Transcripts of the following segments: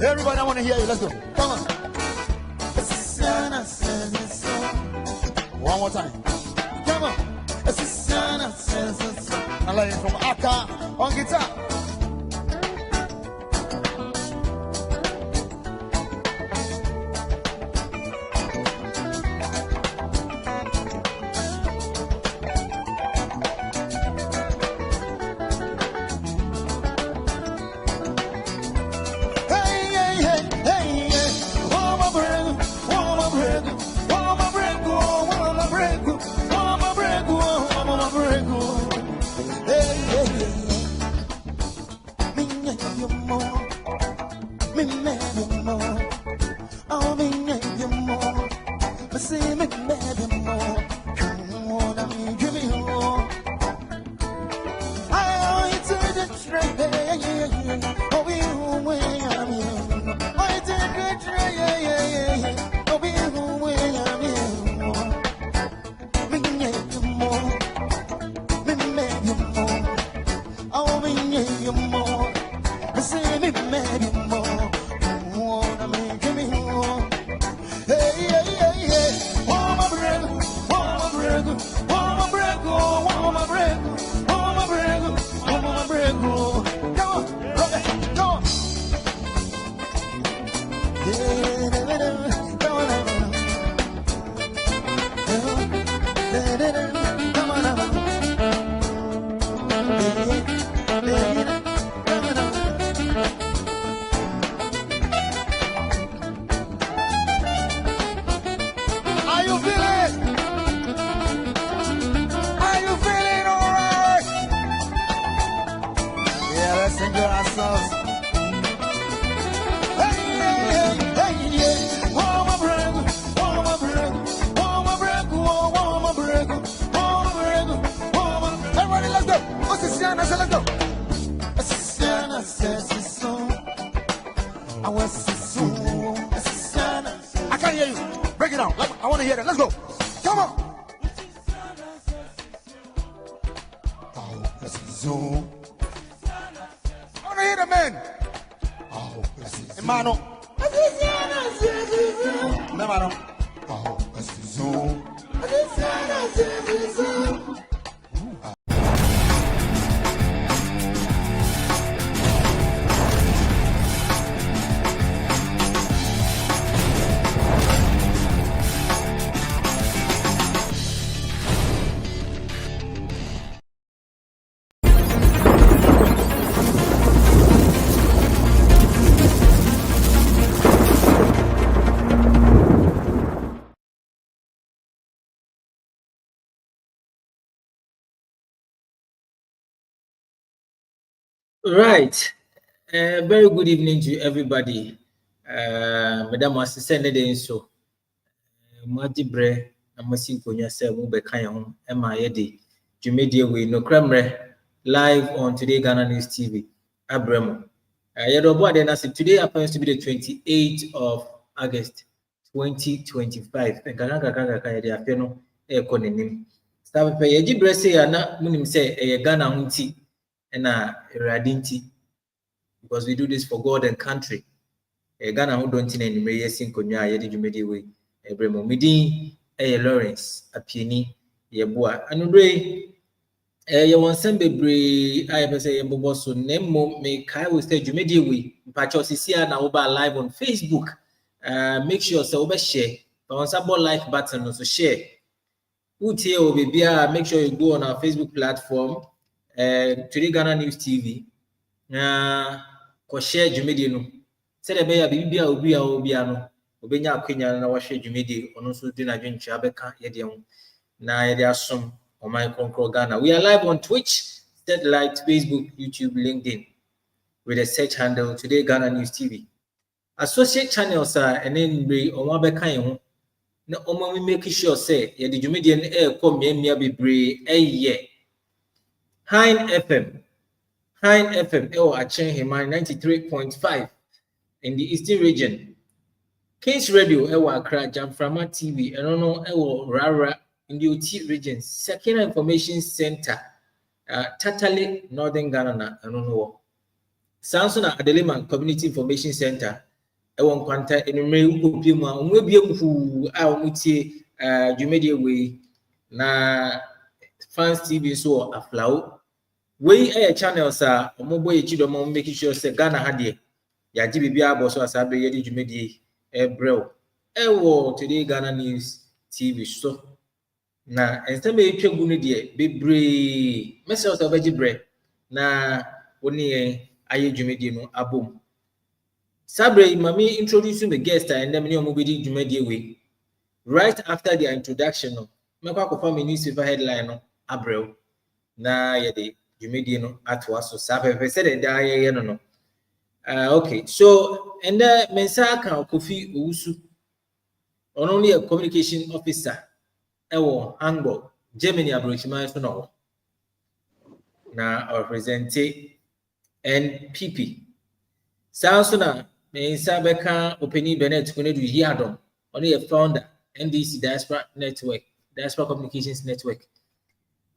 Everybody, I want to hear you. Let's go. Come on. One more time. Come on. I like it from Aka on guitar. I can't hear you. Break it down. I want to hear that. Let's go. Come on. Oh, let's zoom. I want to hear the man. Oh, let's zoom. Hermano. Hermano. Oh, let's zoom. Right. Very good evening to everybody. Madam Assistant, so Madibre, amasi konya se mu be kan ho e ma ye de dwumedie we no kremre live on Today Ghana News TV abramo yedo ade na say today happens to be the 28th of August 2025 kaka ye de afi no e ko nenim sabe ye gi brese ya na munim se e Ghana ho nti na erade nti because we do this for God and country. Ghana who don't any mere sinkonya ye dwumedi we ebremo midin Lawrence apieni ye boa anodre ye won sem bebre aye pese ye bobo so nemo me kai we stay dwumedi we mpacho sisia na wo ba live on Facebook. Make sure say we share but once about like button so share utie o bibia make sure you go on our Facebook platform Today Ghana News TV ko share dwumedi no said be ya bibia obi no obenya akwenya na wahwe dwumedi ono so di na dwentwa abeka ye de ho na ye de asom on my control Ghana. We are live on Twitch, Satellite, Facebook, YouTube, LinkedIn with the search handle Today Ghana News TV. Associate channels are and then be on one beka ye ho na omo we make sure say ye de dwumedi no e ko mia bebre ye Hine FM Achen Hema 93.5 in the Eastern region. Kings Radio Ewa Accra, Jamframa TV, and Ewo Rara in the OT region. Second Information Center, Tatale, Northern Ghana, and Samson Adeleman Community Information Center, Ewon Quanta, and Pima, who are Muti, Jumedia Way, na Fans TV so a flow. We air channels are mobile chido making sure say Ghana had ye. Ya GBBA boss was a be Jumedi Ebrel. Ewo Today Ghana News TV so. Na instead be twegunu de bebre message of vegibre na woni aye Jumedi no abom. Sabre mami introducing the guest and then many omobedi Jumedi we. Right after their introduction no, mekwa ko fam newspaper headline no Abrel na ye de Jumedi no atwa so sabe said da ye no. Okay, so and then Mensaka Kofi Usu, only a communication officer, Hamburg, Germany, Abrochima, so now represent NPP. Sansona, Mensabeka, Openi Bennett, Kunedu Yadom, only a founder, NDC Diaspora Network, Diaspora Communications Network.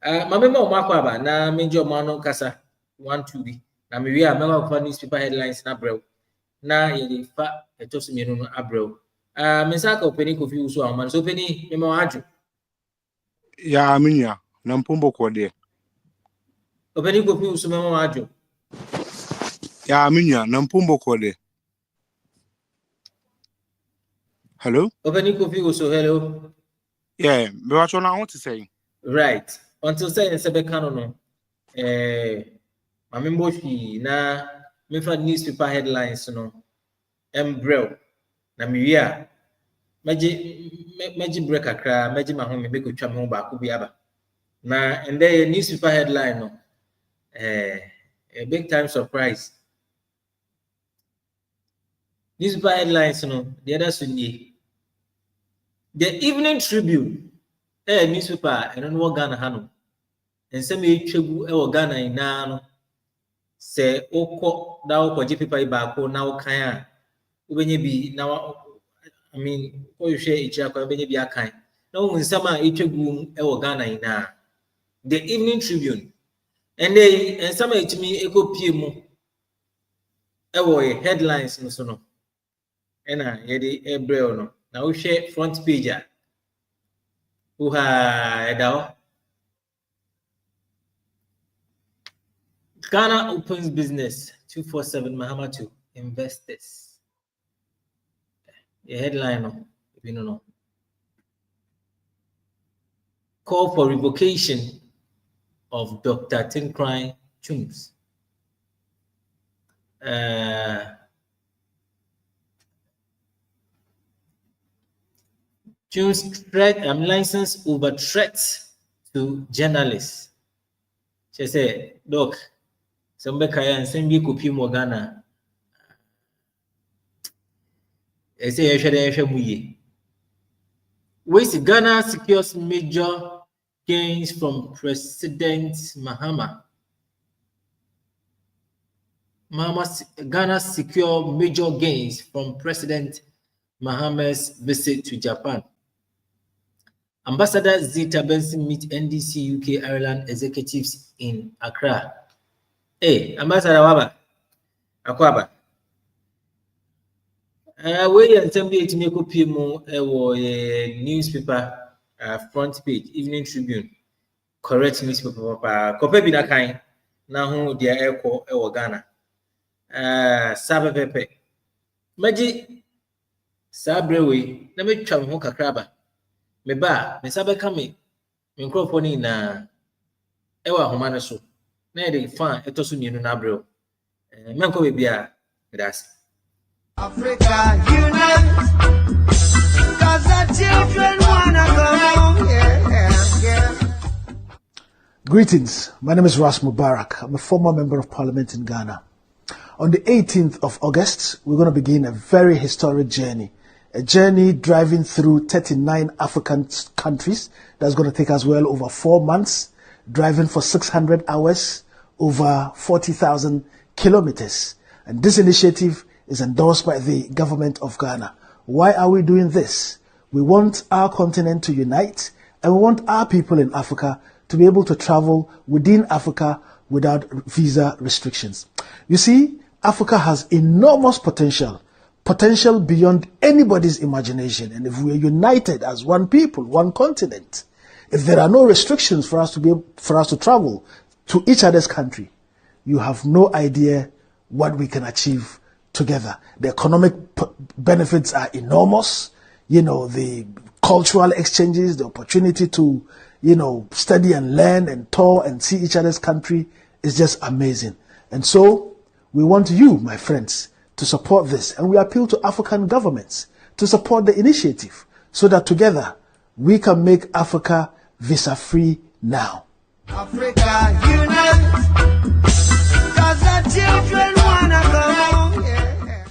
Mamema Makwaba, na Major Mano Kasa, 1-2B. Na me we are member of newspaper headlines na Abrel. Na ye fa etos mienu no Abrel. Mensaka Openi Kofi Usu aman. So Openi mema aju. Ya aminya na mpombo kwa de. Openi Kofi Usu mema aju. Ya aminya na mpombo kwa de. Hello? Openi Kofi Usu, hello. Yeah, me what I want to say. Right. Until say sebe kano no. Mamembo fi na mefa newspaper headlines no. Embrel. Na me we are Meji break akra, meji mahome make utwa me ho ba ko bi aba. Na and then newspaper headline no a big time surprise. Newspaper headlines no the other sunday. The Evening Tribune newspaper and no Ghana hano. And some twegu e Ghana ina no se okọ da okọ je paper ba ko na o kan a ubenye bi na I mean, what you share each other, be a kind. No one summer each room ever Ghana in the Evening Tribune, and they and some to me echo PM headlines no so and ye Ebrel no. Now we share front page who ha Ghana opens business 247 Mahama to investors. A headline no, if you know. Call for revocation of Dr. Tinkrai Chums. Chums threat license over threats to journalists. She said, "Doc, some kaya and send me copy mo Ghana. I say I should muye. Which Ghana secures major gains from President Mahama. Ghana secure major gains from President Mahama's visit to Japan. Ambassador Zita Benson meet NDC UK Ireland executives in Accra. Hey, Ambassador Waba, Akwaba. We and somebody to make up a newspaper front page, Evening Tribune, correct newspaper, copy be that kind. Now who they are echo Ghana. Sabe Pepe. Maji Sabrewe, let me try Hoka Crabba. Me ba, me sabe kame, me microphone na ewa humana so. Na de fan etosu nienu na abreo. Menko bebia, that's Africa unite, 'cause the children wanna go home. Yeah. Greetings, my name is Ras Mubarak. I'm a former member of parliament in Ghana. On the 18th of August, we're going to begin a very historic journey. A journey driving through 39 African countries that's going to take us well over 4 months, driving for 600 hours, over 40,000 kilometers. And this initiative is endorsed by the government of Ghana. Why are we doing this? We want our continent to unite, and we want our people in Africa to be able to travel within Africa without visa restrictions. You see, Africa has enormous potential beyond anybody's imagination. And if we are united as one people, one continent, if there are no restrictions for us to travel to each other's country, you have no idea what we can achieve together. The economic benefits are enormous. You know, the cultural exchanges, the opportunity to, study and learn and tour and see each other's country is just amazing. And so we want you, my friends, to support this. And we appeal to African governments to support the initiative so that together we can make Africa visa-free now. Africa unite, 'cause the children wanna go home. Yeah.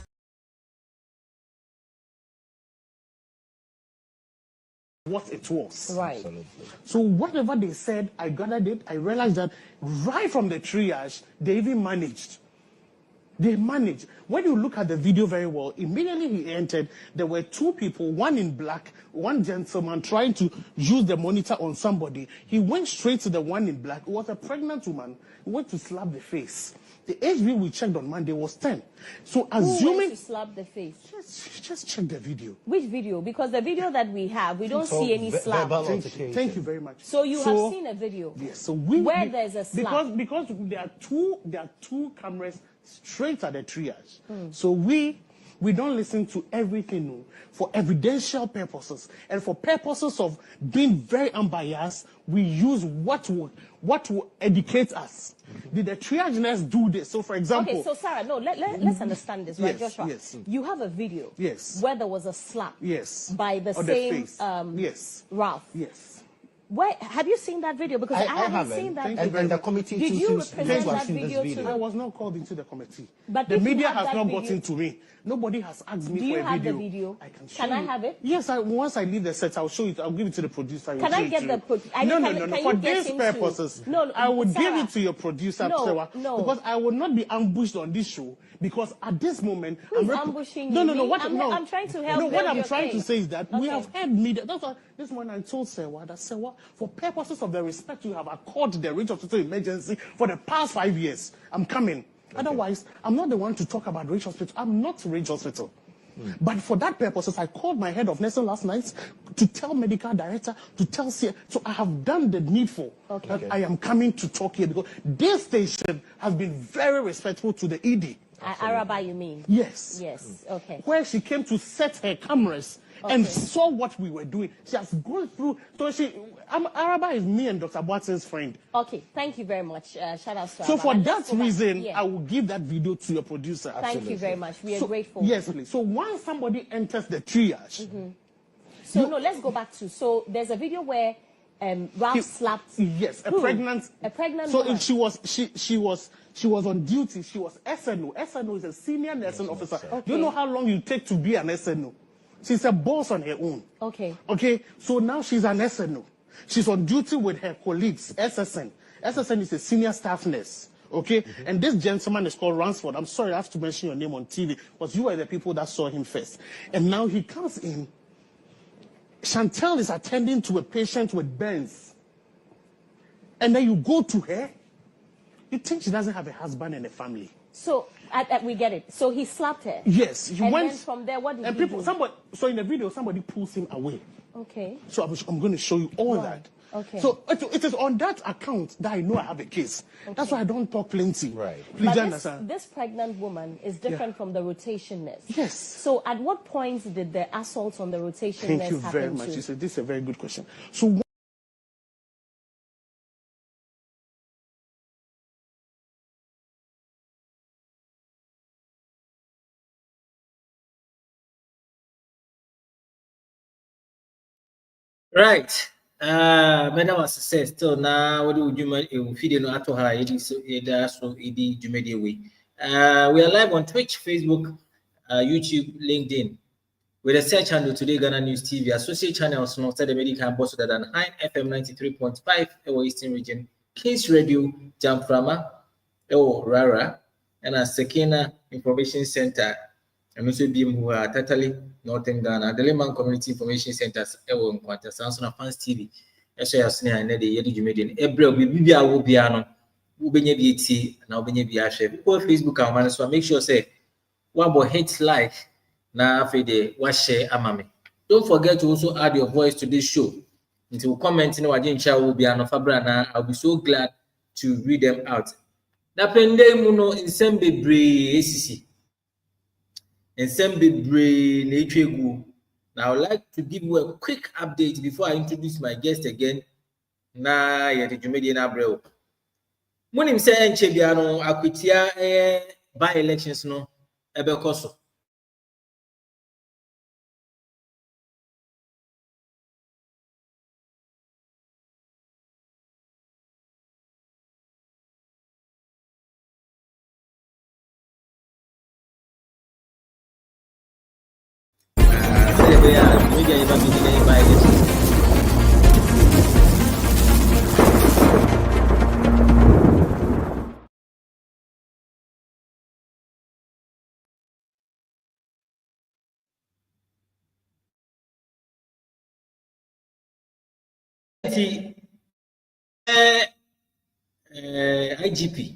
What it was. Right. Absolutely. So whatever they said, I gathered it. I realized that right from the triage, they even managed. They managed. When you look at the video very well, immediately he entered, there were two people, one in black, one gentleman trying to use the monitor on somebody. He went straight to the one in black. It was a pregnant woman. He went to slap the face. The HB we checked on Monday was 10. So assuming... Who went to slap the face? Just check the video. Which video? Because the video that we have, we don't see any slap. Thank you very much. So you have seen a video? Yes. So where there's a slap? Because there are two cameras straight at the triage. So we don't listen to everything. No. For evidential purposes and for purposes of being very unbiased, we use what will educate us. Did the triage nurse do this? So, for example... Okay, so Sarah, no, let's understand this, right, yes, Joshua? Yes. You have a video where there was a slap by the on same the Ralph. Yes. Where have you seen that video? Because I haven't seen that video. And the committee did you represent that video to I was not called into the committee. But the media has not gotten to me. Nobody has asked me for a video. Do you have the video? I can show Can I have it? Yes, once I leave the set, I'll show it. I'll give it to the producer. Can I get the... No. For these purposes, I would give it to your producer, No. because I will not be ambushed on this show. Because at this moment, I'm ambushing you. I'm trying to help. No, what I'm trying to say is that we Okay. have had media. That's why this morning I told Sewa that Sewa, for purposes of the respect you have accorded the range of hospital emergency for the past 5 years, I'm coming. Okay. Otherwise, I'm not the one to talk about Range Hospital. I'm not Range Hospital. But for that purposes, I called my head of nursing last night to tell medical director, to tell CA. So I have done the needful. Okay. I am coming to talk here because this station has been very respectful to the ED. Araba, you mean? Yes. Yes. Okay. Where she came to set her cameras and saw what we were doing. She has gone through. So Araba is me and Dr. Boateng's friend. Okay. Thank you very much. Shout out to So Araba. for that reason, Yeah. I will give that video to your producer. Thank you very much. We are grateful. Yes, please. So once somebody enters the triage. So no, let's go back to. So there's a video where Ralph slapped. Yes, a who? pregnant So woman. She was on duty. She was SNO. SNO is a senior nursing officer. Okay. Do you know how long you take to be an SNO? She's a boss on her own. Okay. Okay. So now she's an SNO. She's on duty with her colleagues, SSN. SSN is a senior staff nurse. Okay. And this gentleman is called Ransford. I'm sorry, I have to mention your name on TV because you are the people that saw him first. And now he comes in. Chantel is attending to a patient with burns. And then you go to her. You think she doesn't have a husband and a family. So we get it. So he slapped her. Yes, he and went. Then from there, what did and he people, do? So in the video, somebody pulls him away. Okay. So I'm going to show you all that. Okay. So it is on that account that I know I have a case. Okay. That's why I don't talk plenty. Right. Please but understand. This pregnant woman is different from the rotation nurse. Yes. So at what point did the assault on the rotation nurse happen? Thank you very much. This is a very good question. So. Right. Madam was said still now what do you feed no ato ha so jumedi we. We are live on Twitch, Facebook, YouTube, LinkedIn. With a search handle Today Ghana News TV, associate channels not the medical boss than High FM 93.5 Ewo Eastern Region, Case Radio, Jamframa, Ewo Rara, and a Sekina Information Center, and also be who are totally Northern Ghana, the Lehman Community Information Centers, Ewo Nkwanta, Samson Fans TV, SOS and the Yedi Jumedian, Ebro, Bibia Wobiano, Ubenya BT, and Ubenya Biashe, people Facebook and so make sure say, what about hate like? Na afide wa share amame. Don't forget to also add your voice to this show. Until comment in wajincha will be an offer na I'll be so glad to read them out. Na pende muno insem bebre esisi. Insem bebre na etwegu. Now I would like to give you a quick update before I introduce my guest again. Na yeti jumedi na breo. Munim se enche bia no Akwatia by elections no ebe koso. IGP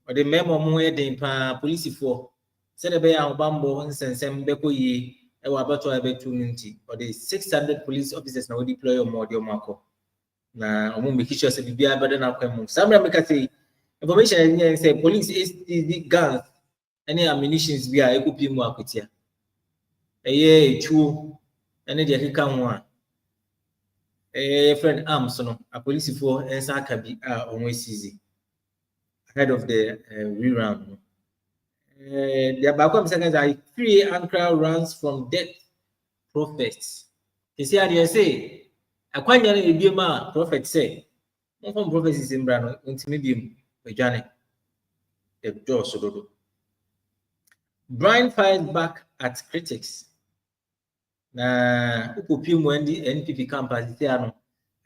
or the memo mo den pa police for said the bear bambo nsensem beko yi e wa bato abetu nti or the 600 police officers na we deploy or more mako na omo make sure say bibia bede na kwam samra make say information here say police is the guns any ammunitions bia e kopi mu Akwatia eye etuo ene de keka ho a friend arms no a police for ensa akabi a onwe sizi ahead of the reround. The Abakwam seconds are 3 Ankara runs from death prophets. You see how they say, Akwanya na ebiema prophet say, from prophecies in Brano, intimidium, Bejane, the door sododo. Brian fires back at critics. Na upopi mwendi NPP campus ite ano.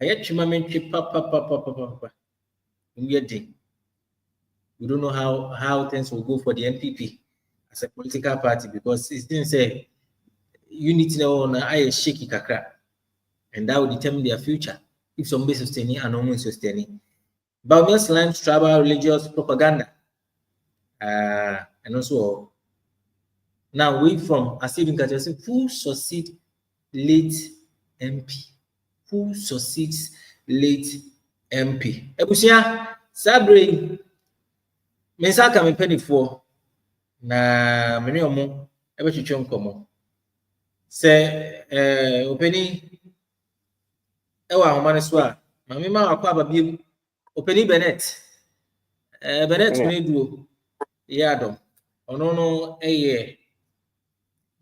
Ayet chimamente papa. We don't know how things will go for the NPP as a political party because it didn't say unity on a shaky kakra, and that will determine their future if somebody sustaining and no one sustaining. Baumia's lines tribal religious propaganda, and also now we from Asivin Kajas who succeed late MP, who succeeds late MP. Ebusia Sabre. Mensaka me penny for na many omo ebe chichon komo se openi ewa homane so a mami ma akwa babiem openi Bennett me duo yadom ono no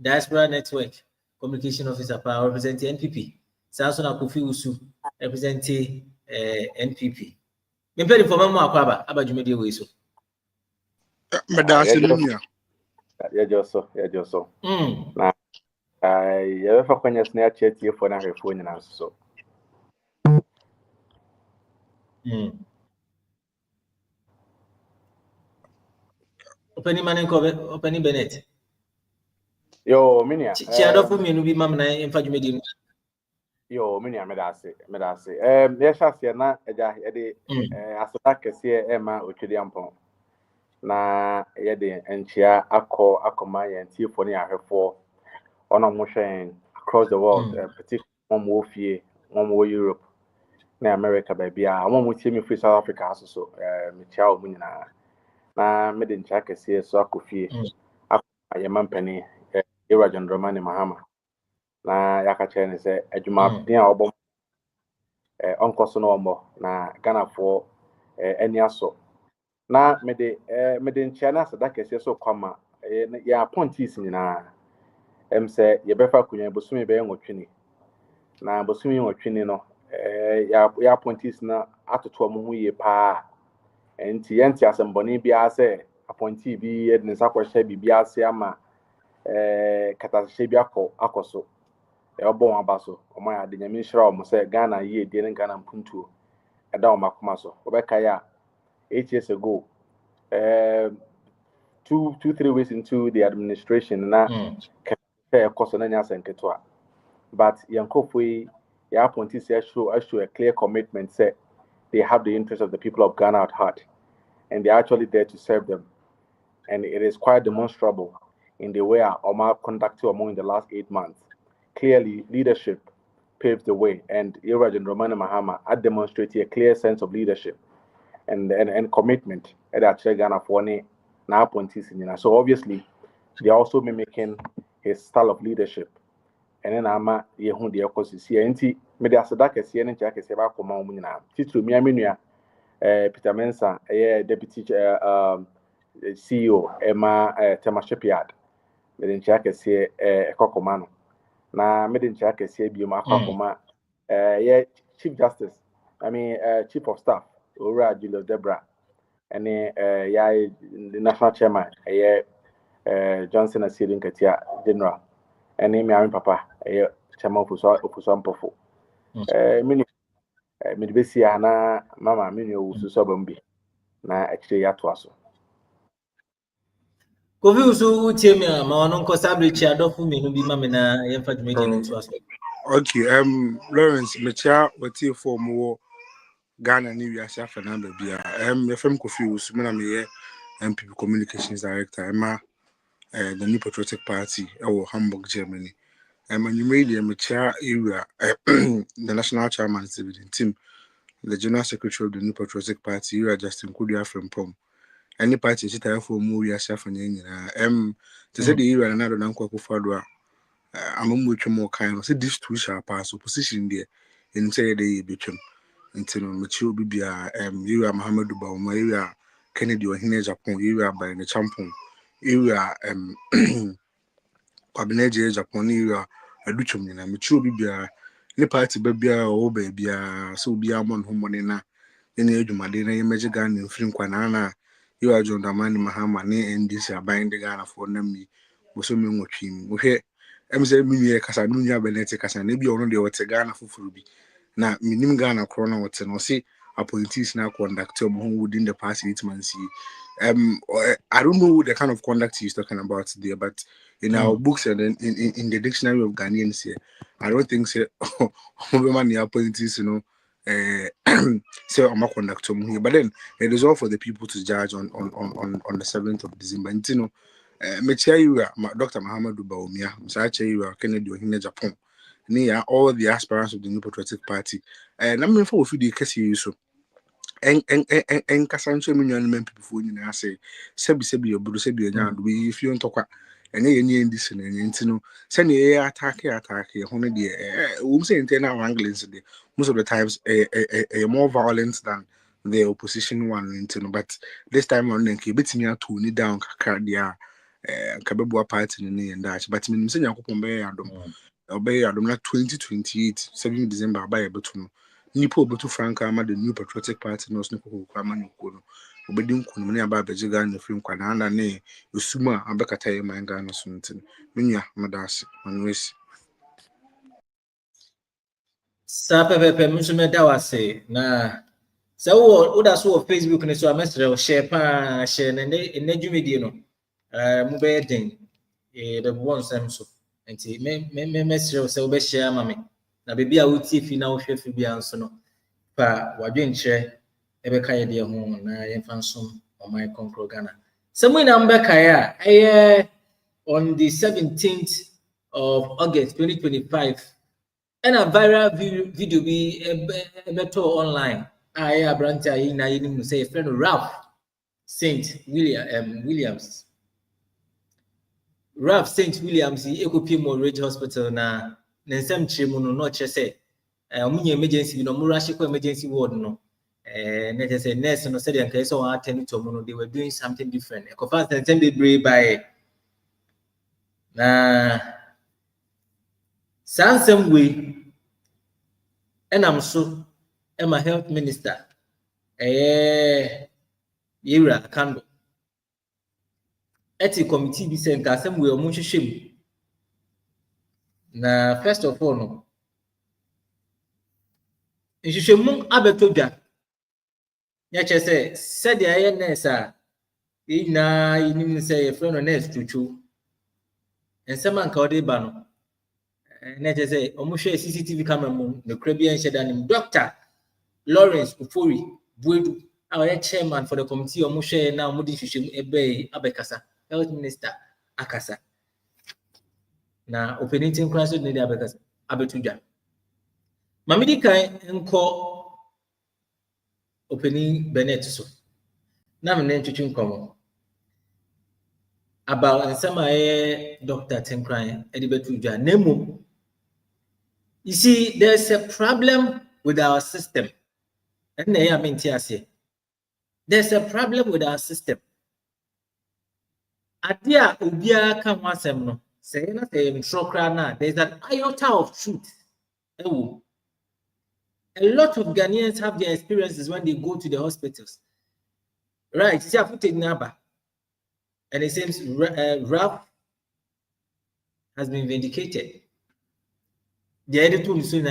diaspora network communication officer power representing NPP Samson Akofi Usu representing NPP me penny for mama akwa aba jumedi we so Madam Senior. Yeah, just so. Nah. You ever when you snatch it here for a phone and so. Opening man cover, opening Bennett. Yo, Minia. Chiado me no be mamma in fact medium. Yo, Minia, Medasi. Yes, I see na Eddie Asaka here, Emma, Uchidiampon. Na Yedi and Chia Akomai and Tiffany are for on a motion across the world, particularly one more fear, one more Europe, na America, baby. I want to see me free South Africa, so Michelle Munina. Na made in check a see so Kofi. I am Mampany, Irajan Romani Mahama. Na Yakachen is a Juma near Obom, Uncle Sonomo, na Ghana for any aso. Na made in China, so that is so comma, ya appointees in say, Yebefa Kunya Bosumi Bay Watchini. Na Bosumi Watchini no, ya appointees na at 12 ye pa. And Tienti as and Bonnie Biase, appointee be in Sakwa Biase ama Katashabiako, Akoso, Elbon Abaso, or my Adinamisra, almost say Ghana ye didn't Ghana Puntu, a down Makumaso, Obekaya, 8 years ago, 2-3 weeks into the administration, na Kosonanias and Ketua. But Yankofui, the appointees show a clear commitment, say they have the interest of the people of Ghana at heart. And they're actually there to serve them. And it is quite demonstrable in the way our Omar conducted among in the last 8 months. Clearly, leadership paved the way, and Iraj and Romana Mahama had demonstrated a clear sense of leadership and commitment at actually Ghana for na appointees. So obviously, they're also mimicking his style of leadership. And then Ama Yehun the Okosi, and Media Sadaka, CNN Jack is about Komamuna, Titu Miaminia. Peter Mensah, deputy CEO, Emma Tema Shipyard, Medin Chakes here, Kokomano. Na Medin Chakes here, Bioma Kokoma, Chief Justice, Chief of Staff, Ura Julio Debra, and the National Chairman, Johnson and Sidin Katia General, and Amy Papa, Chairman of Usampofu. Midbesi na mama minyo ususo bombi na actually yatwaso Kofi usu uchemi ma ono nko sabri chiado fu me no bi mama na yemfa dwumedi no to aso. Okay, Lawrence mecha wati for mo Ghana ni wi ase afa na bia. Yefem Kofi usu me na me NPP Communications Director the New Patriotic Party Hamburg, Germany. And you made the mecha area the national chairman of the team. The General Secretary of the New Patriotic Party, you are Justin Kudia from Prom. Any party is time for movie as a fan. To say the year and another uncle Fadwa, I'm much more kind of say this two shall pass opposition there and say they between until mature Bibia, you are Mohammed Bauma, you are Kennedy or Hine Japan, you are by the champion, you are Cabinet Japan, you are a Duchum and mature Bibia. The party baby or baby so be among whom money na in the age of Madina, you measure gun in Film Quanana, you are John Damani Mahama, NDC are buying the Ghana for them. Was so much him. Okay, MZ Minia Casanunia Benetica, and maybe only what's a Ghana for Fruby. Now, minim Ghana Corona, what's an see appointees now conductor who within the past 8 months. I don't know the kind of conduct he's talking about there, but in our books and in the dictionary of Ghanaians here, I don't think so. Many appointees, say I'm a conductor here, but then it is all for the people to judge on the 7th of December. And me tell you, Dr. Muhammad Baumia, Mr. Cheyu, Kennedy, in Japan, near all the aspirants of the New Patriotic Party, and I'm for a few days so. En kasancho million men people for you say sebi obudu sebi nya we if you talk and any NDC and no send the attack hono de we say internal wranglings there most of the times more violent than the opposition one but this time on then keep it tone down kakra dia kabebua party ni and that but me say yakopon be adom na 2028 7 December by betuno Nipo Betu Franca, the New Patriotic Party, no Snipo Kramano. obedi nkunu ne aba beje Ghana free nkwa na anda ne osuma abekata ye man Ghana so ntin menua medase manwesi sa pepepe msume dawase na sa wo da so Facebook ne so amesre share pa share ne dwumedie no mu be den the one sem so nti me mesre so be share ma me na bebi a wuti fi na wo hwe fi bia nso no pa wadwenkyerɛ ebeka ye de ho na ye fansom o my concro Ghana samu na mbeka ya on the 17th of August 2025 and a viral video be better online I branch I na you say friend Ralph St. Williams Ralph St. Williams ekopi mo Ridge Hospital na nsem chiremu no no che say omunye emergency no mo rush emergency ward no na je say nurse no said yanka so one attend to mo no they were doing something different e confirm nsem be brave by na sansem we enam so my health minister Yera Kando eti committee bi say nka asem we omo hwehwem na first of all no nhwehwemu abetodwa ya che say said ya nurse a ina yinim say friend nurse chuchu ensema nka ode ba no na che say omo hwe CCTV camera mu no kra bi enhye danim Dr. Lawrence Ufori Buedu our chairman for the committee omo hwe na omo di nhwehwemu ebe abekasa health minister akasa na opening class no dey abekasa abetudwa mamidi kan nko opening Bennett so na me ntwetwe nkomo about nsema Dr. Tenkran edi betudwa nemu. You see, there's a problem with our system. There's a problem with our system. Adia ubia kan wasem no. Say na say mtrokra na. There's an iota of truth. A lot of Ghanaians have their experiences when they go to the hospitals. Right? See a footage number, and it seems Ralph has been vindicated. The editor is saying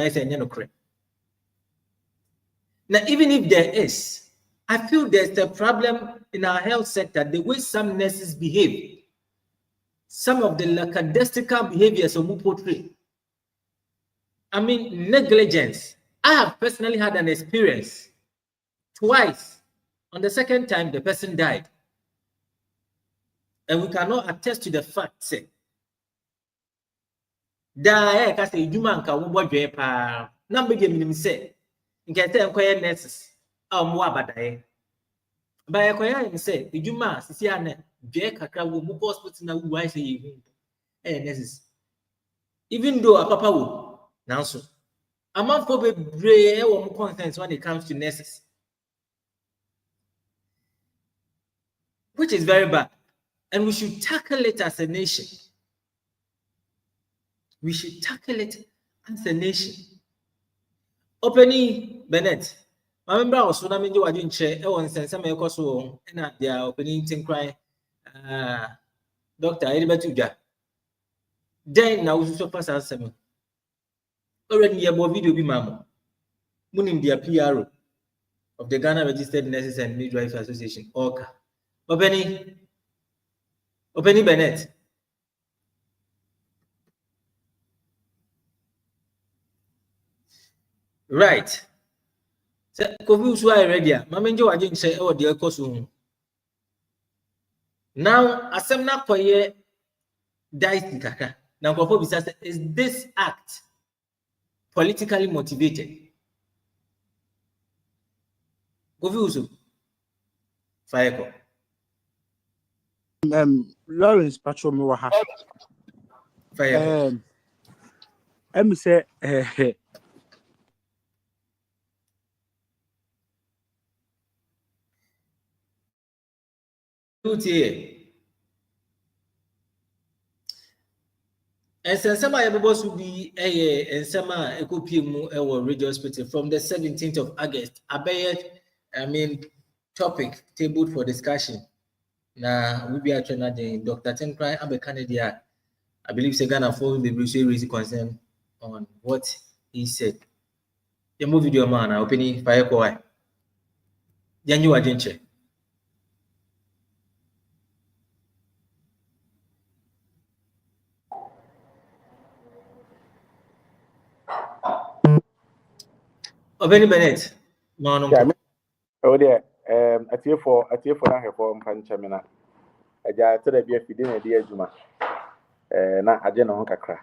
now, even if there is, I feel there's a problem in our health sector, the way some nurses behave, some of the lackadaisical behaviors of portray. I mean, negligence. I have personally had an experience twice. On the second time, the person died. And we cannot attest to the fact, say, da ka say djuma nka wo bodwe pa na mbege minim say nke te enkoye nurses mo abadaye ba ekoye say djuma sisi ana dwe kakra wo mu hospital na wo ai say yehu nurses even though a papa wo nanso amanfo bebre wo mo consent when it comes to nurses, which is very bad, and we should tackle it as a nation. We should tackle it as a nation. Opening Bennett. I remember I was so many were doing chair. I was saying some so and they are opening thing crying. Dr. Edibetuja. Then now we so pass as seven. Already about video be mamo. Munim their PRO of the Ghana Registered Nurses and Midwives Association. ORCA. Opening Bennett. Right. So, COVID so already. Mamenjo waje say e de ekoso. Now, asem na koye dice kaka. Now, nkofo bisa say, is this act politically motivated? COVID so fire. Lawrence Patrol me wa ha. Fire. Say and Sensama Yabos will be a Sema Ekopim Ridge Hospital from the 17th of August. I mean, topic tabled for discussion. Now, we be actually Dr. Tenkrai Abe Canada. I believe Ghana for the Bruce raised concern on what he said. The movie video man, opening fire koi. Janju Ajenche. Opening Bennett. Yeah, oh there. At here for that for Panchamina. I just told you if you didn't dear Juma. Na agenda on kakra.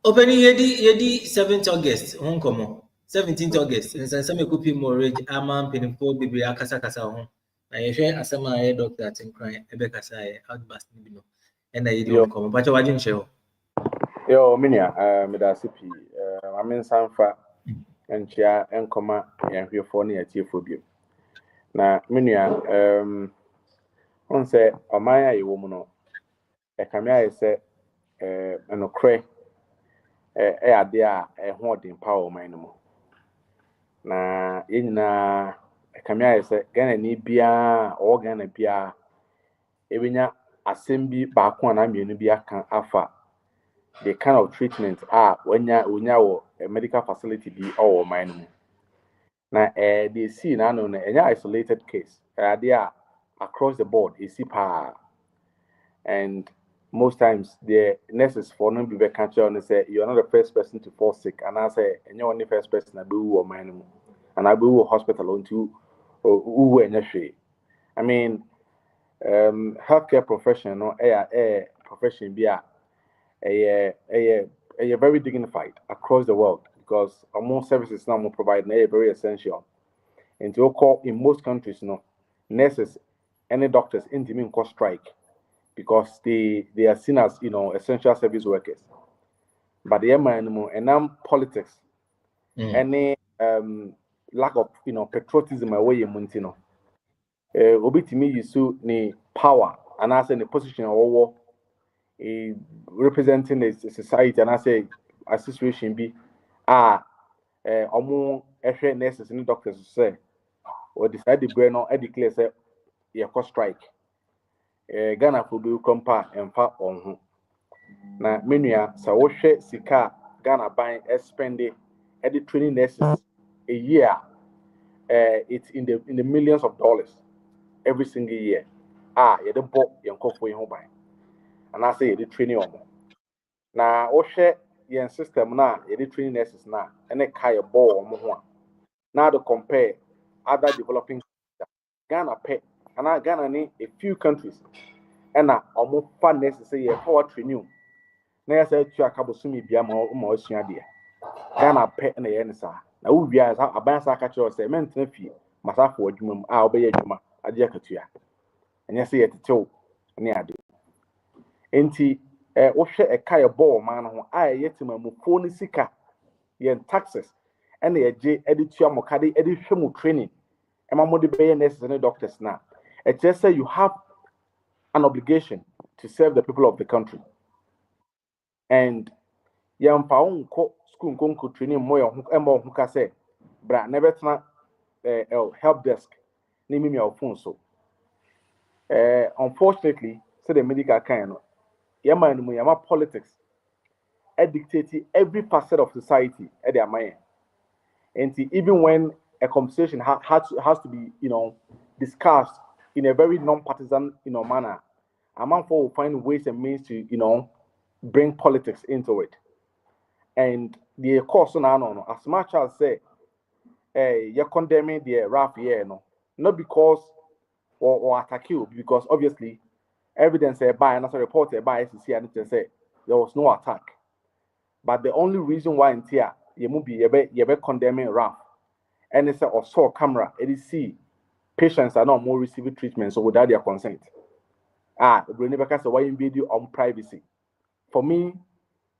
Opening yedi 7th August, Hong Kong, 17th August, and some copy mortgage, Aman Penifo, Bibi Akasa Kasa home. I share Asama doctor and crying, Ebekasa, outburst, and I didn't come, but I didn't show. Yo, Minia, Medasipi, I mean, Sanfa, and Chia, and Coma, and here for near Tiaphobia. Now, Minia, on say, Amaya, a woman, a camera said, and a cray, a dear, a hoarding power, my no. Na ina kamia say Ghana ni bia or Ghana bia ebinya asem bi ba ko na mienu bi aka afa the kind of treatment wonya wo a medical facility bi or man mu na they see na no na enya isolated case they are across the board is pa and most times the nurses for no be be catch on say you are not the first person to fall sick and I say enya only first person na be wo man mu and I go to hospital until I mean, healthcare profession, no, a profession be a very dignified across the world because most services now more provide very essential. And to call in most countries, no, nurses, any doctors, intimate cause strike because they are seen as essential service workers. But the and politics, any lack of patriotism away in Montino. Obi to me you ni power and I say the position of representing a society and I say a situation be omo nurses and doctors say or decide the brain or declare say cause strike. Ghana for be compare and fa on na menua sa wo hwe sika Ghana ban spend the training nurses a year it's in the millions of dollars every single year you the book yankofo yin ho ban and I say the training omo na wo hwe yen system na the training nurses na and kai ball omo ho now to compare other developing Ghana pay and Ghana ni a few countries and omo fa nurses say for training na ya say tu akabosumi bia ma osua de Ghana pay na ye nsa na wo bia aban sa ka che say mentena fie masafo adwuma mu obeye adwuma ade akatua anya say yetetew ne ade enti wo hwe kai ball man ho yetima mu fo ni sika yen taxes and ye je editua mo kade edi hwe mu training ema mo de beye nurses and doctors na it just say you have an obligation to serve the people of the country and yampa unko school nko training mo ho ka say bra na betna help desk ni mi your phone so unfortunately say the medical kind no yama politics dictate every facet of society at their mind and even when a conversation has to be discussed in a very non-partisan manner among will find ways and means to bring politics into it and the course no as much as say you're condemning the RAF not because or attack you because obviously evidence by and as a report by SEC and it say there was no attack but the only reason why in here you be condemning RAF and it's also camera it is see patients are not more receiving treatment so without their consent because why invade you on privacy for me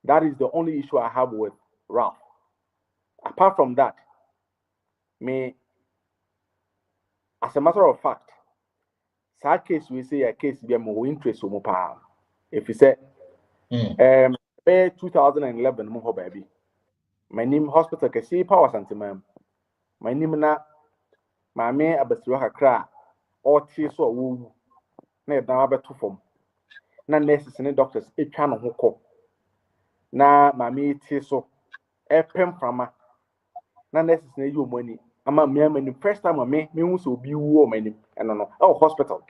that is the only issue I have with RAF apart from that me as a matter of fact that case we say a case be more interest so if you say 2011 mo baby my name hospital kesi power santimam my name na maame abasiwa kakra o tie so wo na e dan abeto fom na nurses ne doctors etwa no ho kɔ na maame tie so epem frama na nurses na yi omani ama me mani first time me hu so obi wu o mani eno no e hospital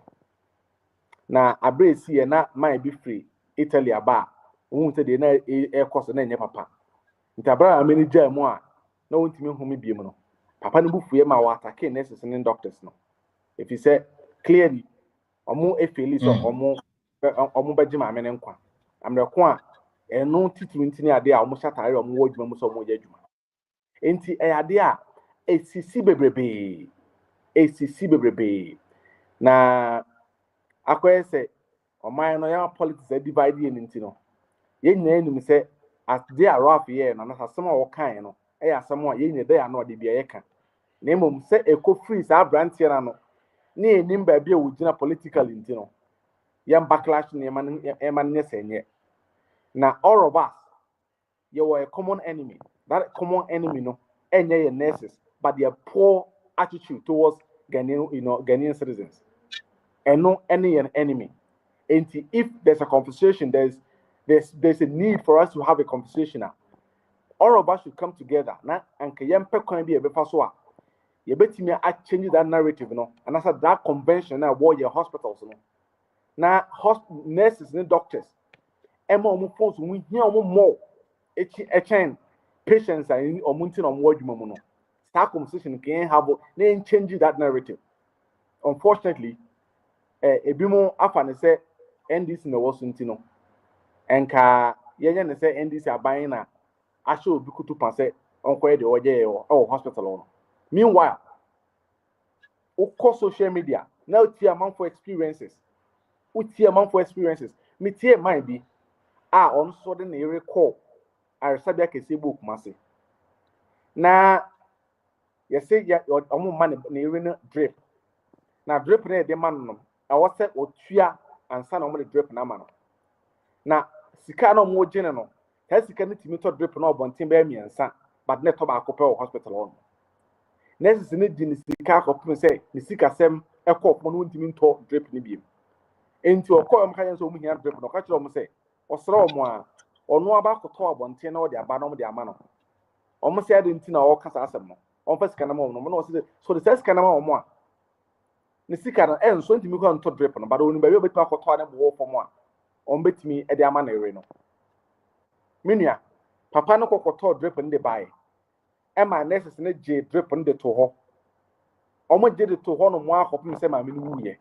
na abresi ye na my be free Italy aba hu se de na e course na enye papa ntabra ameni jam a na wontimi hu me biem no papa ne bufuye ma wa attack nurses and doctors no if you say clearly omo efeli so omo baji ma me ne nkwa amreko a eno titiri ntini ade a omo shatare omo wo djuma mu so omo ye djuma enti ade a esisi bebrebe na akoye se oman no ya politics e divide ye nti no ye nyina nim se as they are rough here na asem a wo kan no e asem a ye nyina da ya no de bia ye kan na emom se eko free sa brand na no na enim ba bia wo gina political nti no yam backlash na eman nye senye na all of us you were a common enemy. That common enemy no enye ye nurses but their poor attitude towards Ghanaian citizens and no any an enemy. And if there's a conversation, there's a need for us to have a conversation now. All of us should come together now and kayempe can be a befasoa. You bet me I change that narrative, no, and I said that convention now war your hospitals, no. Now nurses and doctors, more phones we hear more a chain patients are in or muntin on word mono. Start conversation can have then change that narrative. Unfortunately, a bimo afan say NDC in the Washington and ka yen say NDC are buying a show bikutu panse on quite the oje or hospital. Meanwhile, social media now tier amount for experiences. Me tier might be on sudden a recall. I said that a book massy. Now, you say ya your money near drip. Now, drip near the man. I was set or tria and son of the drip namano. Now, Sicano more general. Has the candy to drip no on Timbermy and son, but net tobacco hospital on. Necessary in the car of say, the sick as them a cop on women talk drip nibium. Into a call clients whom we have drip no catch almost say, or throw more, or no about to talk on 10 or the abanom de amano. Almost said in Tina or Casasamo, on first canamo, no, so the first canamo or more. The sick and so to me on to drip on, but only by your talk or and war for more. On bet me at the amana reno. Minia, Papa no cocoa drip in the bay. Am I necessary J drip on the toho? Almost did it to one of more of me say my minu.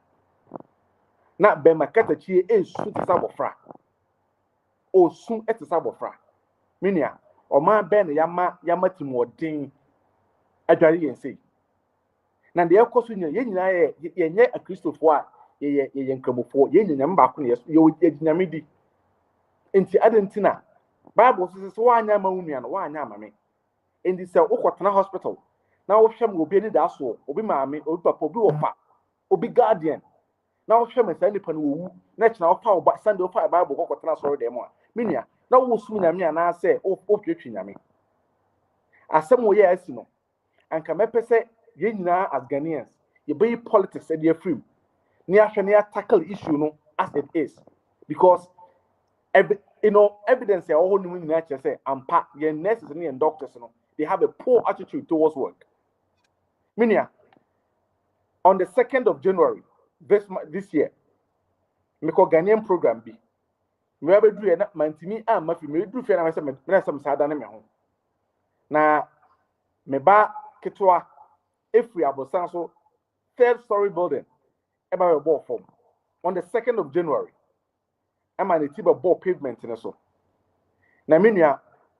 Not be my catachi is soon to sabo fra. Oh, soon at the sabo fra. Minia, or my ben yamati more ding a jari and say. Now the Alcosunia, ye a crystal for ye yankum for ye number, you would get Namidi. Into Adentina. Bible says, why Namaunian, why Namame? In this Okotana hospital. Now Sham will be any dasso, Obi Mammy, Obi Papa, Obi guardian. Now Sham is any panu, national power, but Sunday fire Bible Okotana sorry them one. Minia, now will swing at me and I say, oh, Kitchinami. As some way, as you know, and Kamepe say, ye na as Ghanaians, you be politics and you're free. Near tackle issue no as it is. Because evidence all new nature say and your nurses and doctors, they have a poor attitude towards work. Minia, on the 2nd of January this year, me call Ghanaian program B. Me have do na mantimi a mafi me do fe na some sada na me ho. Na me ba ketwa efri abosan so 3rd story building eba we ball form on the 2nd of January. I'm an etiba ball pavement in so. Na menua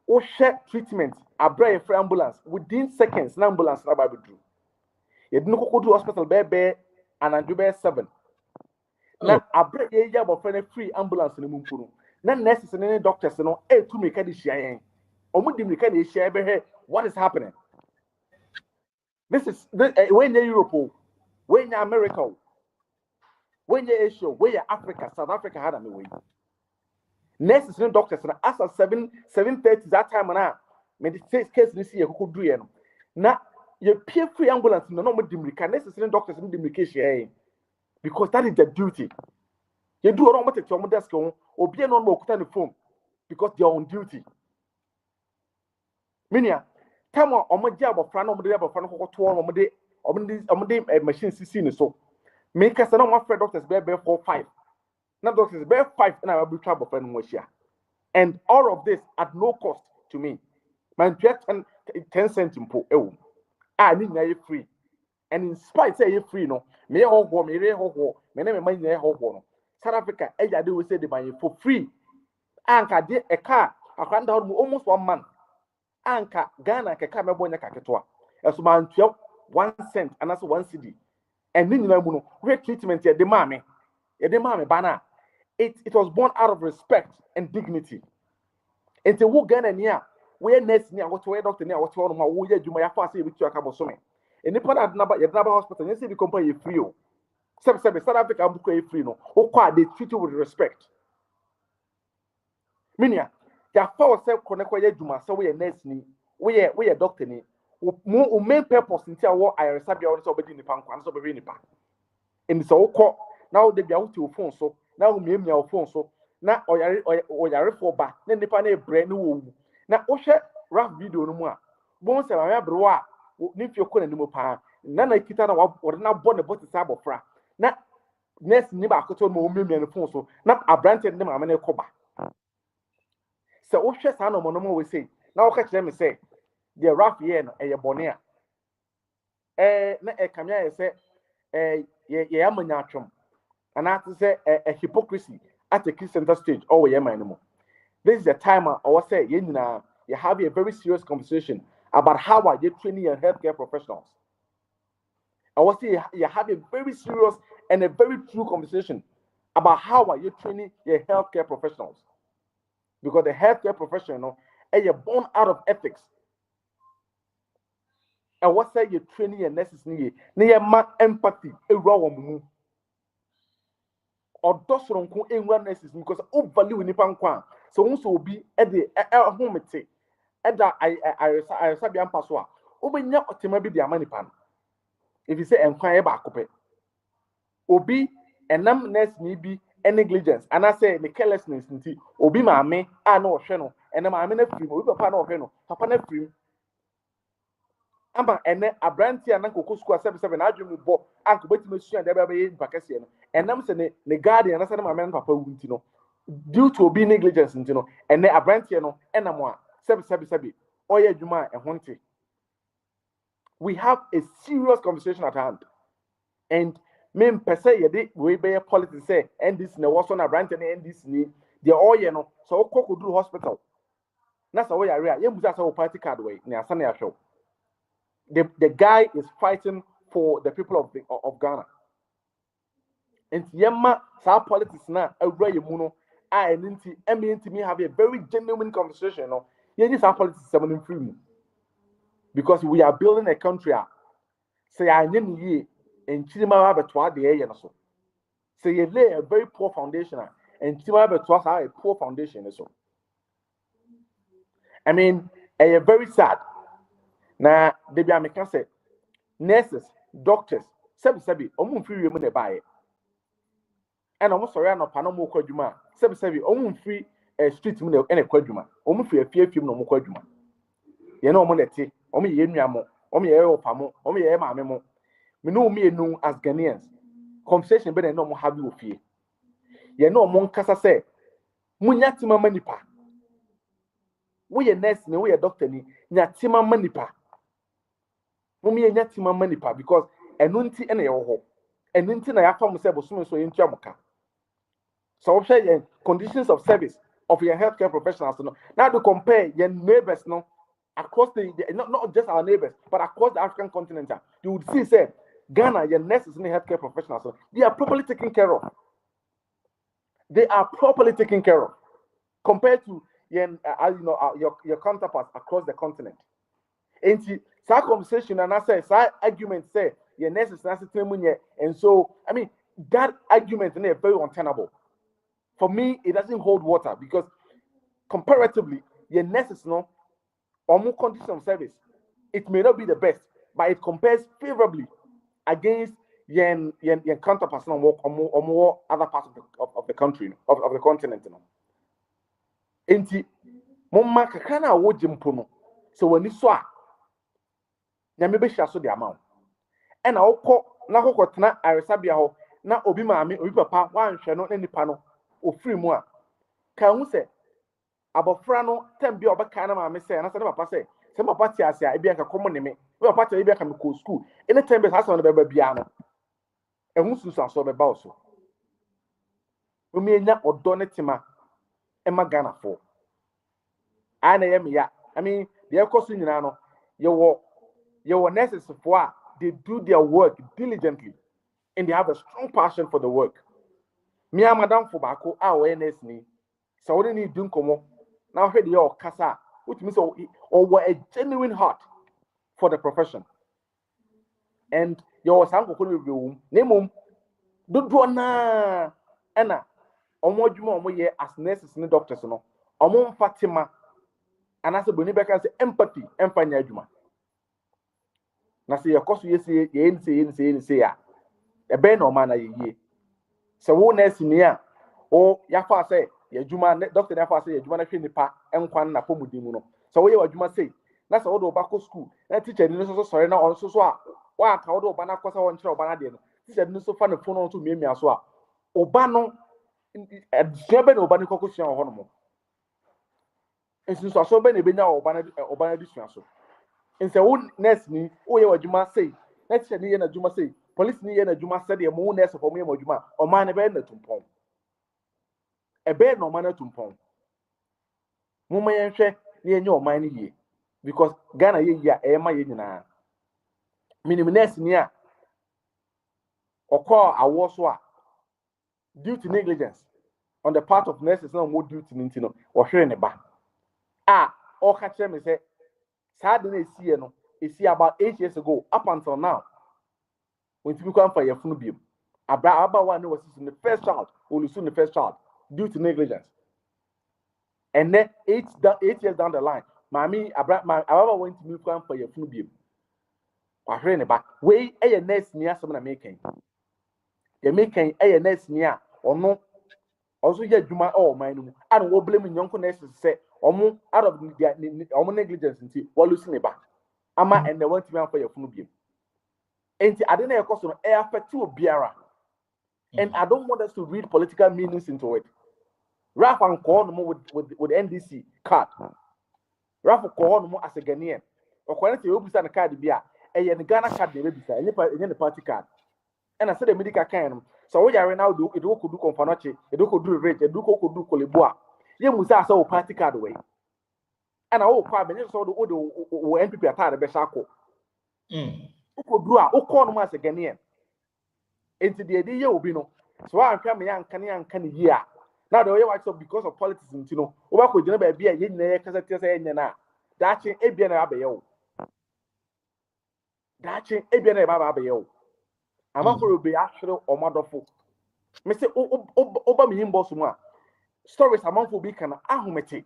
o share treatment abra for ambulance within seconds na ambulance na ba do. Ye dinu kokodu hospital be anadwo be 7. Na abra ye ya bo friend free ambulance na mumpuru. Na nurses and doctors no to make the share. Omo di make the share be what is happening? This is when you Europe, when you America, when you Asia, when you Africa, South Africa had a way. Nurses and doctors as at 7:30 that time now. me the case this year who do you na you pay free ambulance no no dimrika necessary doctors no dimrika because that is the duty. You do wrong with your desk on obi no mo kuta the phone because they are on duty. Minia time omo dia abofra no mo de abofra no kokoto omo de machine CC ni so make us no afraid doctors be 4-5 now doctors be 5 na I will travel for no here and all of this at no cost to me man 10 cents impo ewo ni na free and in spite say you free no me ho me re ho me na me man na ho no South Africa eja dey we say the buy for free anka de a car akwanda almost 1 month anka Ghana keka mebo nya kaketoa eso man 1 cent and that's 1 cedi and ni nyina mu no we treatment ye de maame bana it was born out of respect and dignity ente wo Ghana ni a we nurse ni a wo to doctor ni a wo to no ma wo ye adwuma ya fa say bitu aka bosome enipa na adnaba hospital you see the company free o South Africa ambuko e free no wo kwa they treat you with respect minia ya fa wo say konekwa ye adwuma say we nurse ni we doctor ni o main purpose ntia wo ayaresabia wo so obedi nipa nkwa so obedi nipa eni so wo now they be out to phone so now me your phone so na oyare for ba na nipa na ebre na wo na wo hwe rap video no mu a bon se ma bro a ni fie ko na nimu pa na kita na wo na bo ne bot sa abofra na next ni ba akoto mo me no phone so na abrante ne ma me na ekoba se wo hwe sa no mo no mo we say na wo ka kire me say the rap here no e bone a na e kamia ye say ye amanya atwom and that is a hypocrisy at a Christian stage. Oh, yeah, man. This is a time I was saying, you have a very serious conversation about how are you training your healthcare professionals. I was saying you have a very serious and a very true conversation about how are you training your healthcare professionals. Because the healthcare professional is born out of ethics. And what say you training your nurses need empathy, a raw or dosoronko enwa nurses because o value nipa nkwa so won obi e de ahomete e da I sabi ampa so a obenya otema bi de amanipa no if you say enkwan e ba akopɛ obi enam nurse ni bi negligence and I say the carelessness nti obi maame a na ohwe no enam maame na firi obi papa na ohwe no papa na firi amba ene abranti anan kokko school 77 na adwemu bo anko betime sua de be ye bakase no enam se ne guardian na se ma men papa wunti no due to obi negligence nti no ene abranti no enam a 77 oye adwuma e honte. We have a serious conversation at hand and men per se ye de we be politics say NDC na was on abranti na NDC ni de oye no so kokko hospital na so we are ye musa so party card we na asa na show. The guy is fighting for the people of Ghana. And yemma sa politics na awura yemuno a eninti me have a very genuine conversation no. Ye this politics seven free because we are building a country say anye ni ye enchirima ba beto ade ye no so. Say you lay a very poor foundation and enchirima beto sa a poor foundation so. I mean, very sad. Na debi ameka say nurses, doctors, sebi omu free we mu na bae. And omu sorry no pa no mo kwadwuma. Sebi omu free street mu na kwadwuma. Omu free afie mu na mo kwadwuma. Ye na omu nete, omu ye nuamo, omu ye opa mo, omu ye maame mo. Me no me enu as Ghanaians. Conversation be na omu have ofie. Ye na omu nkasa say munya tima manipa. We ye nurse ni we ye doctor ni nya tima manipa. Mumi enya tima manipa because enunti ene ye ho enunti na yafa mo se bosom so yentua moka so we share conditions of service of your healthcare professionals no now to compare your neighbors no across not just our neighbors but across the African continent you would see say Ghana your nurses and healthcare professionals they are properly taken care of compared to your counterparts across the continent. And that conversation and I say that argument say your nurses and so I mean that argument is very untenable. For me, it doesn't hold water because comparatively, your nurses Omu condition of service, it may not be the best, but it compares favorably against yen counterparts or more other parts of the country, of the continent. Enti, Mumma kakana wo jimpono. So when you saw, Yamibe shaso the amount. And I oko na kokotna aresabia ho na obi maame obi papa wan hwe no ni pano ofiri mu a kan hu se abofra no tem bia obeka na maame se na se papa se papa ti ase a e bia ka komo ne me papa ti e bia ka me ko school any time be hasa no be bia no ehun susu aso be ba oso o mi enya odo ne tema e ma Ghana for ana ye me ya I mean the ekosu nyina no ye wo nurses for a they do their work diligently and they have a strong passion for the work. Me and Madam Fobako, our NS ni, so we need to do now. Head your casa, which means or a genuine heart for the profession. And your sample could be name do na Anna, or more you as nurses and doctors, no, or more Fatima, and as a Bonibaka empathy and Juma. Na say your cost you say ya e be no man na ye se wo nurse ni a o ya fa say ye adwuma doctor na fa say ye adwuma na hwe nipa enkwan na pomudi mu no so wo ye adwuma say na se wo do ba ko school na teacher ni so sorry na on so a wa ka wo do ba na kosa won kire oba na de no teacher ni so fa na phone on so miamia so a oba no adua be na oba ni kokosua ho no mo ensu so be na be nya oba na disua so nse wo nurse ni wo ye adwuma say na teacher ni ye na adwuma say police ni ye na adwuma say de mo nurse for mo ye adwuma o man na be na tumpon e be na o man na tumpon mo ma ye hwe na ye nya o man ni ye because Ghana ye ya e ma ye nyina minimum nurse ni a okọ awo so a due to negligence on the part of nurses na mo duty ni ntino o hwere ne ba o ka kire me say sad na esi no esi about 8 years ago up until now when people come for your funu biom aba one was in the first child or lose the first child due to negligence and then 8 years down the line mami aba went to move come for your funu biom wa hwere ne ba we e nurse ni asem na making ye making e nurse ni a ono also ye adwuma o man no and wo blame nyonko nurses say omo out of their omo negligence nti wo lose ne ba ama and they want to for your funu biom enti ade na ekoso no e affect obiara and I don't want us to read political meanings into it. Raf and Konomo with NDC card. Raf Konomo as a Ghanaian. Or when you open the card, be a Ghana card, they be in the party card. And I said the medical can. So what you now do, it could do Confanoche, it could do rate, it could do Colibua. You must ask our party card away. And I will quite many so the NPP at the Besako. Who could do a Konomo as a Ghanaian. Into the idea will be no. So I'm coming young, can year. Now the way I saw because of politics, you know, what could you never be a yin na that chain a bien abayo. That chain a bien abayo. I'm not going to be actual or motherful. Mr. Obama Bossuma. Stories among for beacon, ahumete.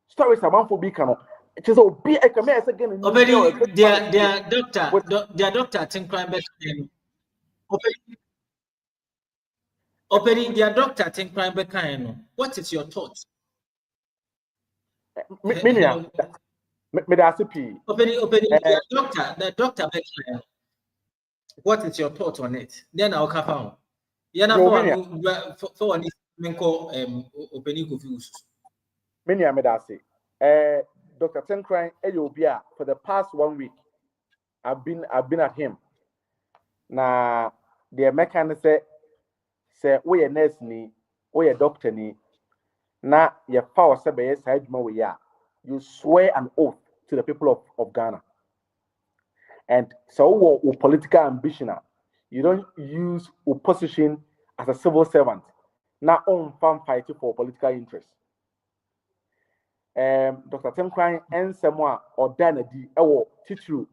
Stories among for beacon. It is all be a commerce again. Their doctor, I think, crime back. Opening their doctor, I think crime back. What is your thought? Minia, opening the doctor back. What is your thought on it? Then I'll come on. For one opening confused. Minia Medasi. Dr. Tenkran Eyobia for the past 1 week. I've been at him. Na the mechanic say we a nurse ni, we a doctor ni, na your power say be side we ya. You swear an oath to the people of Ghana. And so we political ambition. You don't use opposition as a civil servant. Now on farm fighting for political interest. Dr. Tenkran and someone or Dana D ewo titru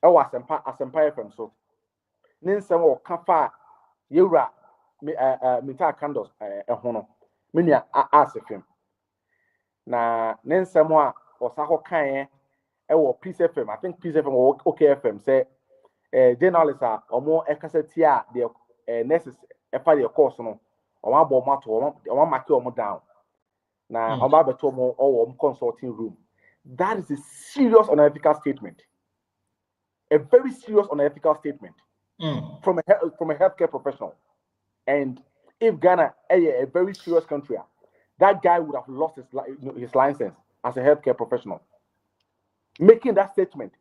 ewo asempa FM so. Nin someone kafa yura mita candles hono. Minya asefim. Na nin someone Osako Kanye, Peace FM, I think Peace FM or OK FM, say, journalists are more Ekasetia, the nurses, a party of course, no, or one bomb or one market or more down. Now, I'm about to more or consulting room. That is a serious unethical statement. A very serious unethical statement from a healthcare professional. And if Ghana a very serious country, that guy would have lost his license as a healthcare professional. Making that statement.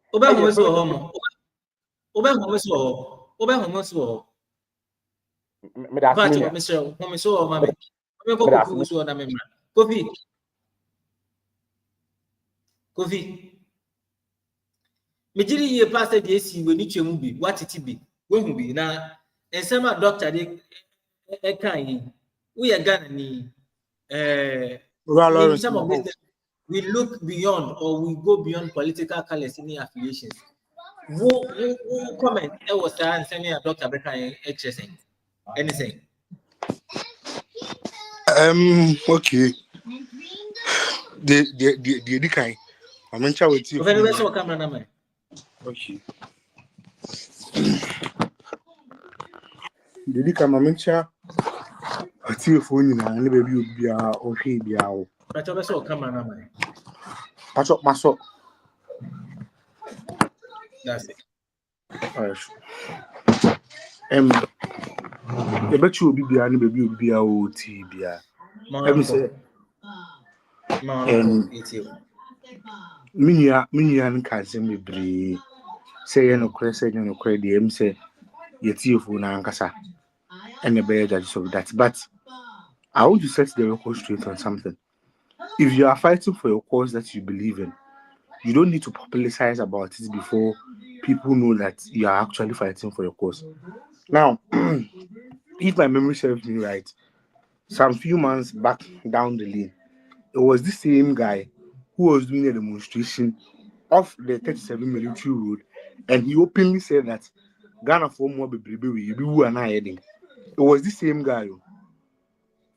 Kofi. Mejiri ye pastor de si we ni twemu bi watiti bi we hu bi na ensema doctor de kan we are Ghana ni we look beyond or we go beyond political colors in affiliations. Who comment e was that sending a doctor be kan HSN anything. Okay. The kind. I'm in chat with you. Very so camera na man. Okay. The kind I'm in chat. I see your phone na any baby will be okay be out. But I saw camera na man. Patch up my sock. That's it. I bet you will be any baby will be out TBA. Let me say. Minya nka se mebre say no kre dey em say yetiefo na nkasa and the bear judge of that. But I want to set the record straight on something. If you are fighting for your cause that you believe in, you don't need to publicize about it before people know that you are actually fighting for your cause. Now, if my memory serves me right, some few months back down the lane, it was the same guy who was doing a demonstration off the 37 military road, and he openly said that Ghana for more baby who are not heading. It was the same guy.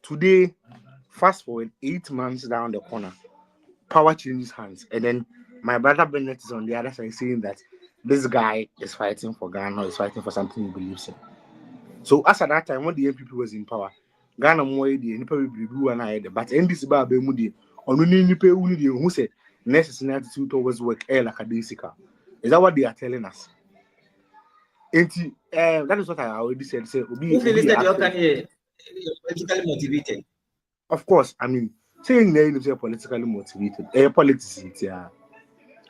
Today, fast forward 8 months down the corner, power changes hands, and then my brother Bennett is on the other side saying that this guy is fighting for Ghana, is fighting for something he believes in. So as at that time, when the NPP was in power, Ghana more the NPP who are not heading, but NDC Bemudi on NPP who said necessary attitude towards work like a basic. Is that what they are telling us? And that is what I already said. Say, who feels that you can politically motivated? Of course, I mean, saying that you say politically motivated, politics, yeah.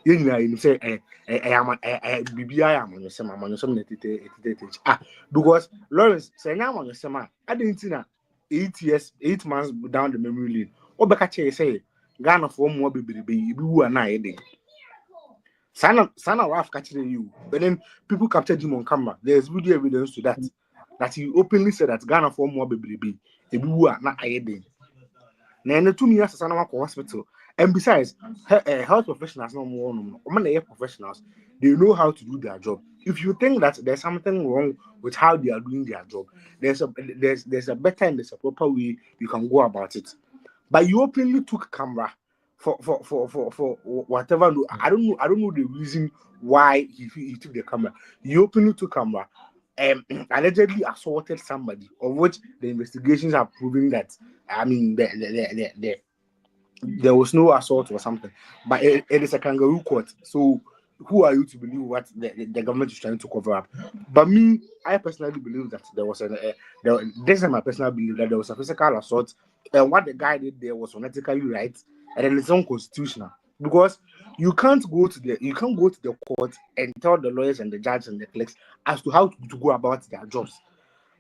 You say, I am on your summer, on some because Lawrence say now on your summer, I didn't see 8 months down the memory lane. Or back say, Ghana for more baby, who are not heading. Sana Raf catching you, but then people captured him on camera. There's video evidence to that. That he openly said that Ghana for more baby, who are not heading. Now, 2 years as an hospital, and besides, health professionals no more. Professionals, they know how to do their job. If you think that there's something wrong with how they are doing their job, there's a better and there's a proper way you can go about it. But you openly took camera for whatever. I don't know the reason why he took the camera. You openly took camera. Allegedly assaulted somebody, of which the investigations are proving that. I mean, there was no assault or something, but it is a kangaroo court. So, who are you to believe what the government is trying to cover up? But me, I personally believe that there was this is my personal belief that there was a physical assault, and what the guy did there was unethically right, and then it's unconstitutional because you can't go to the court and tell the lawyers and the judges and the clerks as to how to go about their jobs.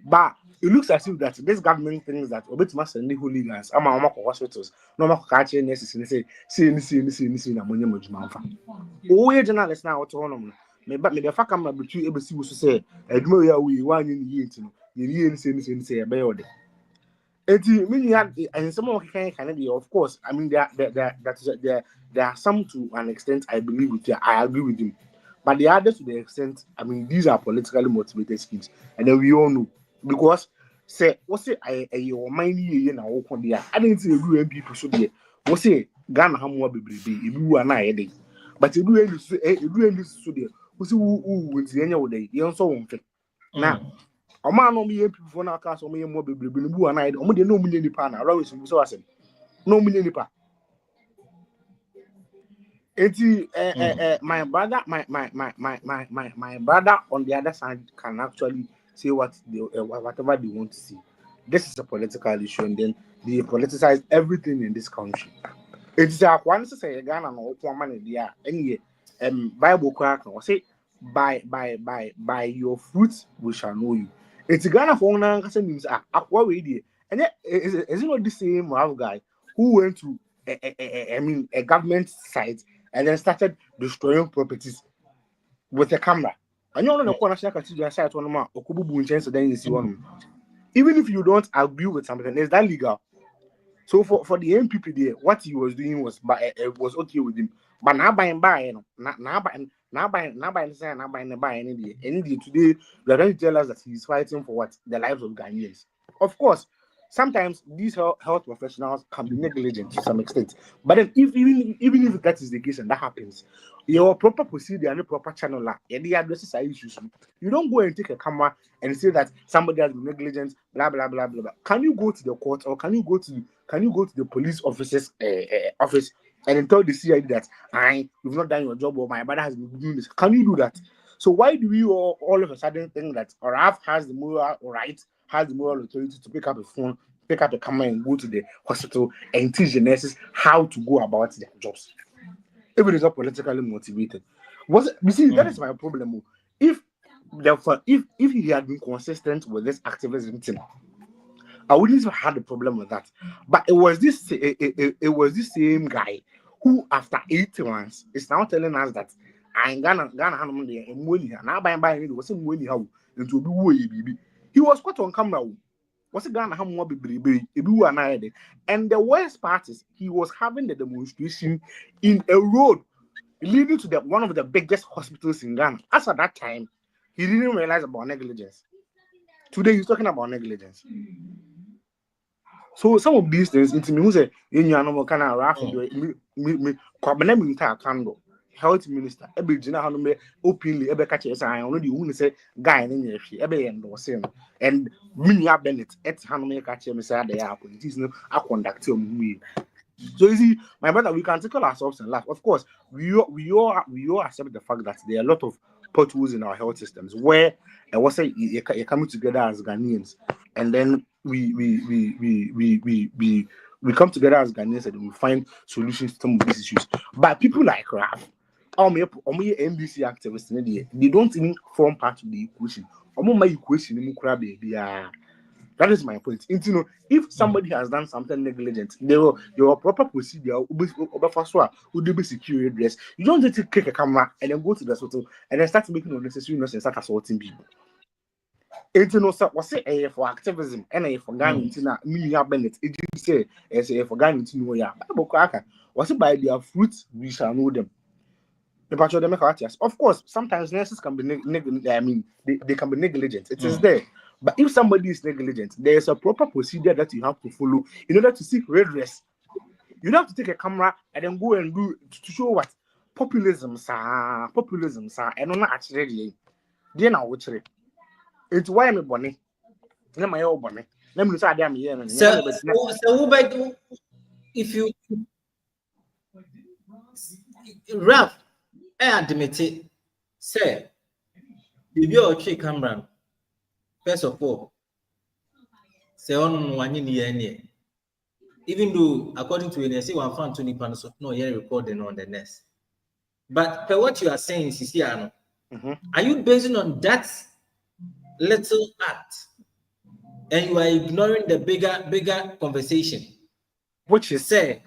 But it looks as if that this government thinks that obet must send the hooligans, hospitals, no catching necessary say na money mojuma. Oh, journalists now to one me but me the fact camera between ABC was say admo ya we one in year say be ode. And some of Canada, of course, I mean there are some to an extent I believe with you, I agree with him. But the others to the extent, I mean, these are politically motivated schemes, and then we all know because say what's it I your mind here now there. I didn't see a group people should be what's it Ghana hamwa bebrebe ebi wu na yede but edu enu so de wo si wu nti enya wo de ye nso wo mfe na ọma no me people for na aka so me mo bebrebe no bu wu na yede omo de no munye nipa na always so wasem no munye nipa eti my brother my brother on the other side can actually say what they whatever they want to see. This is a political issue and then they politicize everything in this country. It's a once say Ghana no money there any Bible crack or say by your fruits we shall know you. It's Ghana for one means what we did. And is it not the same Rav guy who went to a government site and then started destroying properties with a camera? And you know the national cathedral site one more okubu chance then you see one. Even if you don't agree with something, is that legal? So for the NPP there, what he was doing was okay with him. But now buying any day today, they're going to tell us that he's fighting for what? The lives of Ghanaians. Of course, sometimes these health professionals can be negligent to some extent. But then even if that is the case and that happens, your proper procedure and proper channel, the addresses are issues. You don't go and take a camera and say that somebody has been negligent, blah blah blah blah blah. Can you go to the court or can you go to the police officer's office and then tell the CID that you've not done your job or my brother has been doing this? Can you do that? So why do we all of a sudden think that Raf has the moral right, has the moral authority to pick up a phone, pick up a camera and go to the hospital and teach the nurses how to go about their jobs? If it is not politically motivated. You see, that is my problem. If he had been consistent with this activism thing, I wouldn't have had a problem with that. But it was this same guy who, after 8 months, is now telling us that I ain't gonna have money and money. Now buying it was some money how into be. He was caught on camera. Was it Ghana have more baby? And the worst part is he was having the demonstration in a road leading to one of the biggest hospitals in Ghana. As at that time, he didn't realize about negligence. Today he's talking about negligence. So some of these things, into me who say you know kind of raff me candle. Health minister, every general openly, every catch us. I already want to say guy in your fee, every end or same. And Minya Bennett, at Hanome catch him, say the airport. It is no a conductor me. So you see, my brother, we can tickle ourselves and laugh. Of course, we all accept the fact that there are a lot of potholes in our health systems where was say you're coming together as Ghanaians, and then we come together as Ghanaians and we find solutions to some of these issues. But people like Raf, or me NDC activists, they don't even form part of the equation. My equation, that is my point. If somebody has done something negligent, your proper procedure would be secure address. You don't just take a camera and then go to the hospital and then start making unnecessary noise and start assaulting people. Was it for activism and for Ghana, Minya Bennett, agency say for Ghana to know ya. Was it by their fruits we shall know them. Of course, sometimes nurses can be they can be negligent. It is there. But if somebody is negligent, there is a proper procedure that you have to follow in order to seek redress. You don't have to take a camera and then go and do to show what populism, sir, and not actually. Then I would say it's why I'm bonny. Let my old bonny. Let me say I'm here. So if you Ralph, I admit it, say, if you're a camera. First of all, say on 1 year, even though according to NSC, one found 20 pounds of no year recording on the nest. But per what you are saying, Sisiano, are you basing on that little act and you are ignoring the bigger conversation? Which is say,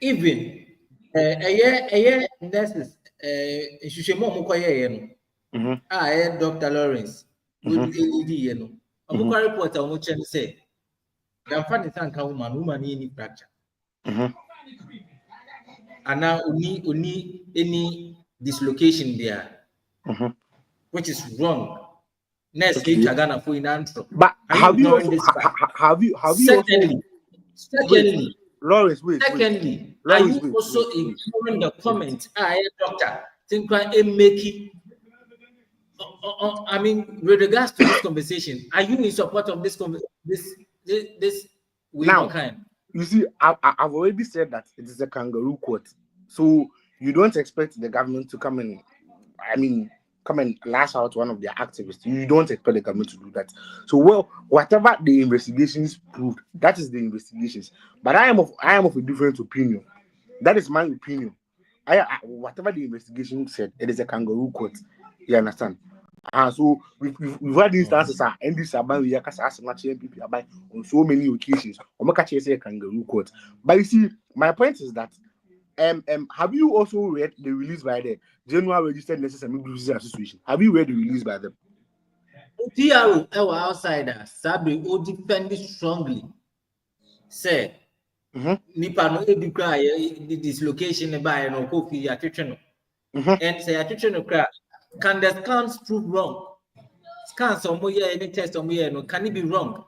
even a year nurses, Dr. Lawrence. Good LED, you know. I'm going to report on what you say. I'm finding some woman in fracture. And now only any dislocation there, which is wrong. Next, Ghana for in answer. But have you also, secondly, Lawrence, wait. are you also ignoring the comment? Doctor, think I make it. I mean, with regards to this conversation, are you in support of this now, kind? You see, I've already said that it is a kangaroo court. So you don't expect the government to come and, come and lash out one of their activists. You don't expect the government to do that. So, well, whatever the investigations proved, that is the investigations. But I am of a different opinion. That is my opinion. Whatever the investigation said, it is a kangaroo court. You understand? So we've had instances NDC NPP on so many occasions. Say kangaroo court. But you see, my point is that have you also read the release by the General Registered Nurses and Midwifery Association? Have you read the release by them? PRO outsiders Sabri will defend it strongly. Say Nipa no edukra the dislocation by no kofi atwetwe no. And say atwetwe no cra. Can the scans prove wrong? Scans or more any test or no, can it be wrong?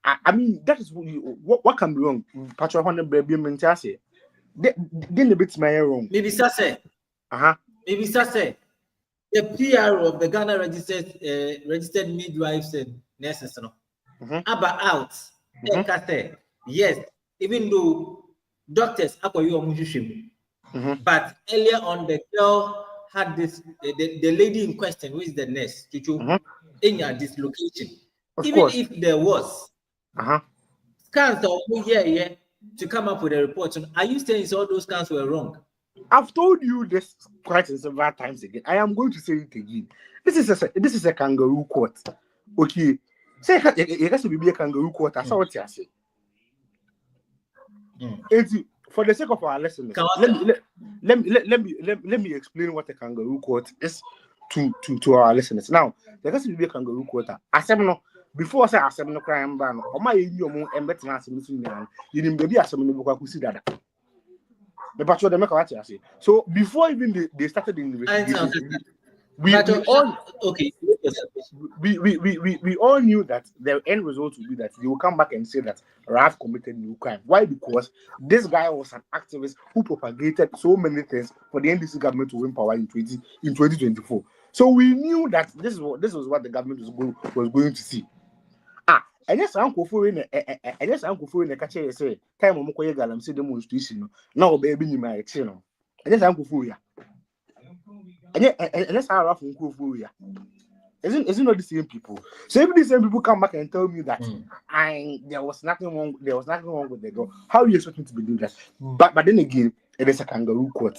I mean, that is what can be wrong. Patrick Honda baby mentasi. Then a bit my wrong. Maybe say. Maybe say. The PRO of the Ghana registered midwives and nurses no. About yes, even though doctors but earlier on, the girl had this, the lady in question, who is the nurse, in a dislocation. Even if there was scans to come up with a report, are you saying all those scans were wrong? I've told you this quite several times again. I am going to say it again. This is a kangaroo court. Okay. Say it has to be a kangaroo court. That's what I say. For the sake of our listeners, let me explain what a kangaroo court is to our listeners. Now, there has to be a kangaroo court. Before I say assembly crime ban, or my you better assembly, you didn't be assembly book see that. The patrol make what I say. So before even they started the investigation, we all knew that the end result would be that they will come back and say that Raf committed new crime. Why? Because this guy was an activist who propagated so many things for the NDC government to win power in 2024. So we knew that this was what the government was going to see. And yes, Uncle Furin, catch say time of Mokoya Galam see demonstration. Now, baby, you might channel. And yes, Uncle Furia. And that's how Raf Uncle Furia. Isn't not the same people? So if the same people come back and tell me that there was nothing wrong with the girl, how are you expect me to believe that? But then again, it is a kangaroo court.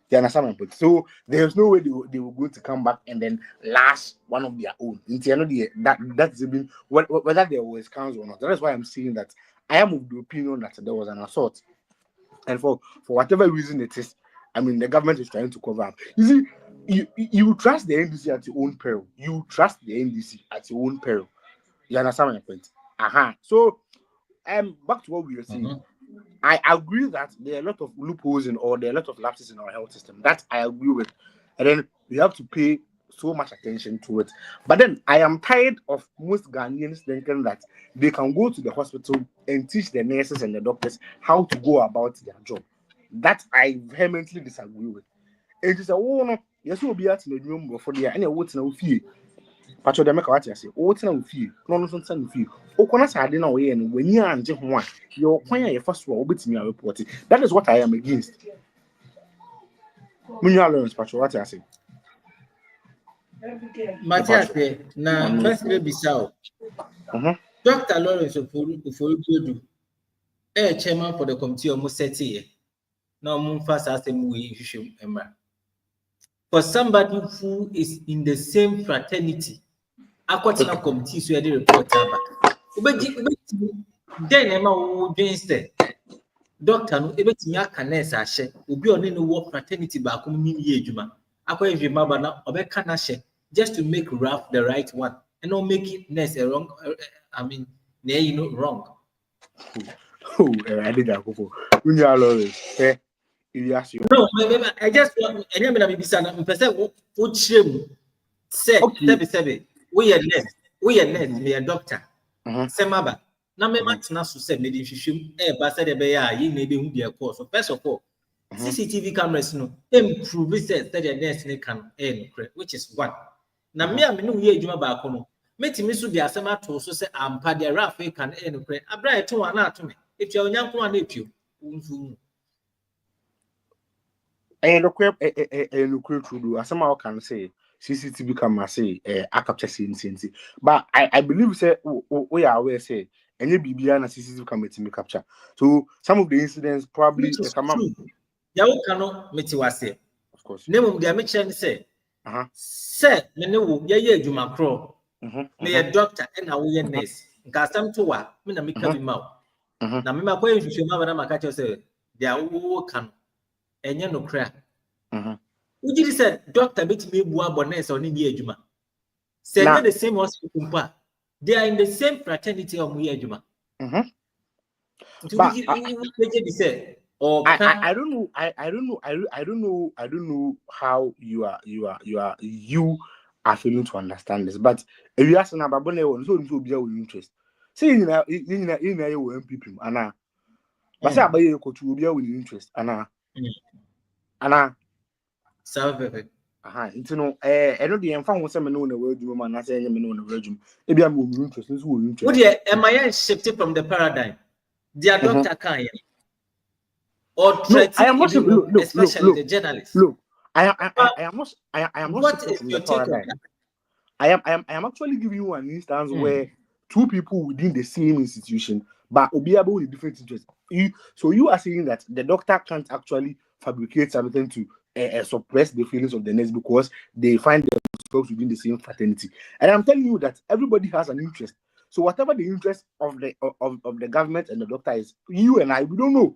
You understand my point? So there's no way they were going to come back and then lash one of their own. That's even whether there was counts or not. That's why I'm saying that I am of the opinion that there was an assault, and for whatever reason it is, I mean the government is trying to cover up. You see, you trust the NDC at your own peril. You trust the NDC at your own peril. You understand my point? So back to what we were saying. I agree that there are a lot of loopholes or there are a lot of lapses in our health system. That I agree with. And then we have to pay so much attention to it. But then I am tired of most Ghanaians thinking that they can go to the hospital and teach the nurses and the doctors how to go about their job. That I vehemently disagree with. It is yes, we'll be at the room before the any what's no fee. Patrol the make what I say, what's no fee, no fee. I know and when you are one, your point your first one will me a report. That is what I am against. When you are learning, Patrol, what I say. Matthias, now first baby so. Dr. Lawrence Ofori chairman for the committee almost 30 years. Now first as a for somebody who is in the same fraternity, Akwatia committee so the report back. Then Emma instead. Doctor no ebetimi aka nurse ahye obi one no wo fraternity ba kom nim ye adwuma akwa edwuma ba na obeka na hye just to make Ralph the right one and not make it nurse wrong. I mean wrong. I did that before. When you are always no, I just want any me bisa na person wo chirem say we are nurse me a doctor semaba na me matena so say me di hwehwem ba say de be ya yi na be hu de course. So first of all, CCTV cameras no improve say the next ne can which is one. Na me a me no ye adwuma ba ko no metimi so de asem ato so say ampa de rafe can abra eto wa na ato me if you onyanko wa na etuo unfu look true asem I can say CCTV camera say I capture scene. But I believe say we are aware say any BBI na CCTV camera to capture. So some of the incidents probably come up. Ya wo kano meti wase. Of course. Name de me chen say. Say me ne wo ye adwuma kro. Me ye doctor na wo ye nurse. Nka asem to wa me na me ka bi ma wo. Na me ma kwa nhwehwe ma bana maka che say dia wo kano enye no kra. Ujiri said doctor betimi ebu abo nurse oni ni adwuma. Say they the same hospital pa. They are in the same fraternity of mu adwuma. But I don't know. I don't know how you are failing to understand this. But if you ask an ababone one, so be with interest. Say you know NPP, Anna. But say abaye ko to be with interest, Anna. Salve. It's no. I don't the enfant was me know na word you man. I say me know na word you. Ebi am with interest. So with interest. Would you am I shifted from the paradigm? Their doctor can or I am not especially the journalists. Look, I am not. What is your take on that? I am actually giving you an instance where two people within the same institution but able with different interests. So you are saying that the doctor can't actually fabricate something to suppress the feelings of the nurse because they find themselves within the same fraternity. And I'm telling you that everybody has an interest. So whatever the interest of the government and the doctor is, you and I, we don't know.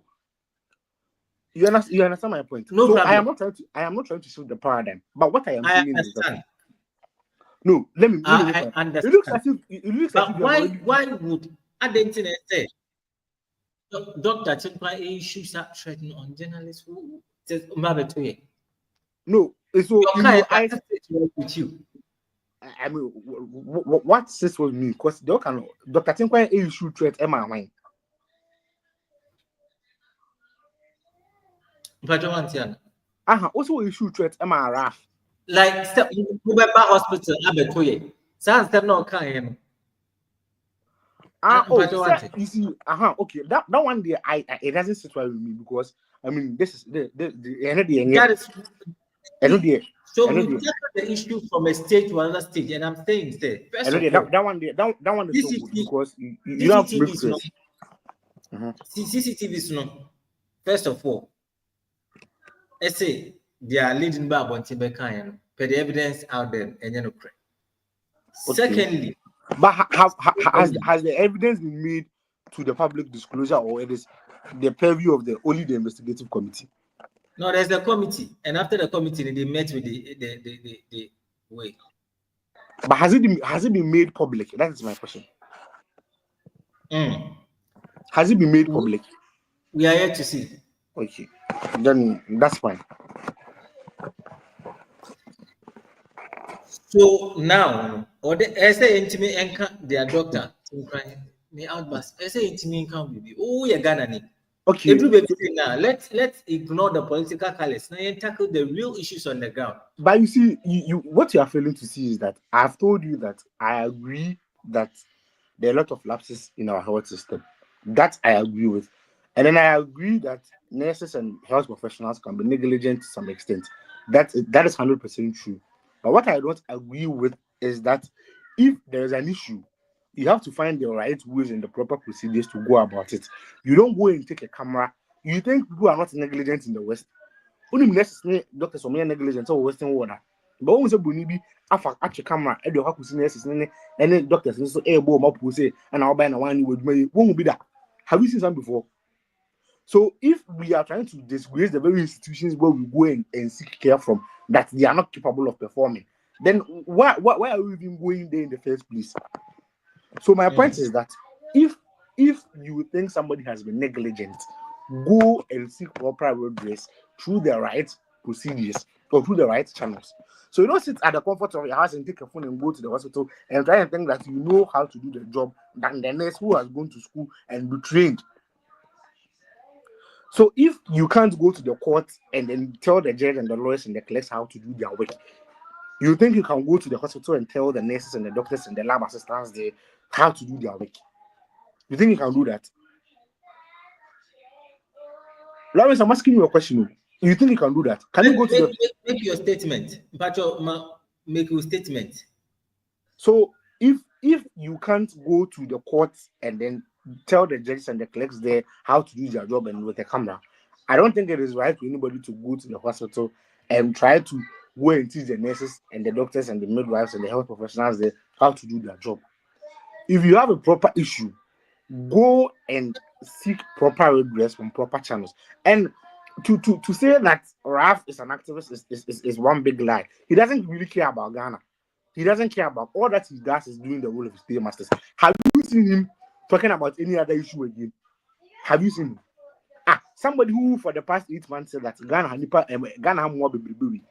You understand my point? No problem. I am not trying to shift the paradigm. But what I am saying is that no, let me I understand. It looks as if but why would I didn't say Dr. Chinkwa issues that threatening on journalists who says no, so I with you. I mean, what this was me? Because Dr. Chinkwa issue threat am I mind. Also issue threat am I raf. Like step hospital abetoye. Sans step no can you see, okay. That one there, it doesn't sit well with me because I mean this is the that is I know the so we tackle the issue from a stage to another stage, and I'm saying first of all, that one is so good because you have to make sense. CCTV is no. First of all, I say they are leading by on Tibekan, but the evidence out there and you know. Secondly, but has the evidence been made to the public disclosure, or it is the purview of only the investigative committee? No, there's the committee, and after the committee, they met with the way. But has it been made public? That is my question. Has it been made public? We are yet to see. Okay, then that's fine. So now, or the essay intimate anchor their doctor me outburst. Essay intimate income will be you're Ghana. Okay. Now let's ignore the political colors. Now and tackle the real issues on the ground. But you see, you what you are failing to see is that I've told you that I agree that there are a lot of lapses in our health system. That I agree with. And then I agree that nurses and health professionals can be negligent to some extent. That is 100% true. But what I don't agree with is that if there is an issue, you have to find the right ways and the proper procedures to go about it. You don't go and take a camera. You think people are not negligent in the West? Only nurses, doctors are negligent in Western world. But when we be after camera, and you have to see nurses and doctors so able to say, and I'll buy one with me. Won't be that. Have you seen some before? So if we are trying to disgrace the very institutions where we go and seek care from, that they are not capable of performing, then why are we even going there in the first place? So my point is that if you think somebody has been negligent, go and seek proper redress through the right procedures. or through the right channels. So you don't sit at the comfort of your house and take a phone and go to the hospital and try and think that you know how to do the job than the nurse who has gone to school and be trained. So if you can't go to the court and then tell the judge and the lawyers and the clerks how to do their work, you think you can go to the hospital and tell the nurses and the doctors and the lab assistants there how to do their work? You think you can do that? Lawrence, I'm asking you a question. You think you can do that? Can you go to make your statement? Make your statement. So if you can't go to the court and then tell the judges and the clerks there how to do their job and with a camera, I don't think it is right for anybody to go to the hospital and try to go and teach the nurses and the doctors and the midwives and the health professionals there how to do their job. If you have a proper issue, go and seek proper redress from proper channels. And to say that Raf is an activist is one big lie. He doesn't really care about Ghana. He doesn't care about all that he does is doing the role of his state masters. Have you seen him talking about any other issue again? Have you seen him? Somebody who for the past 8 months said that Ghana more baby.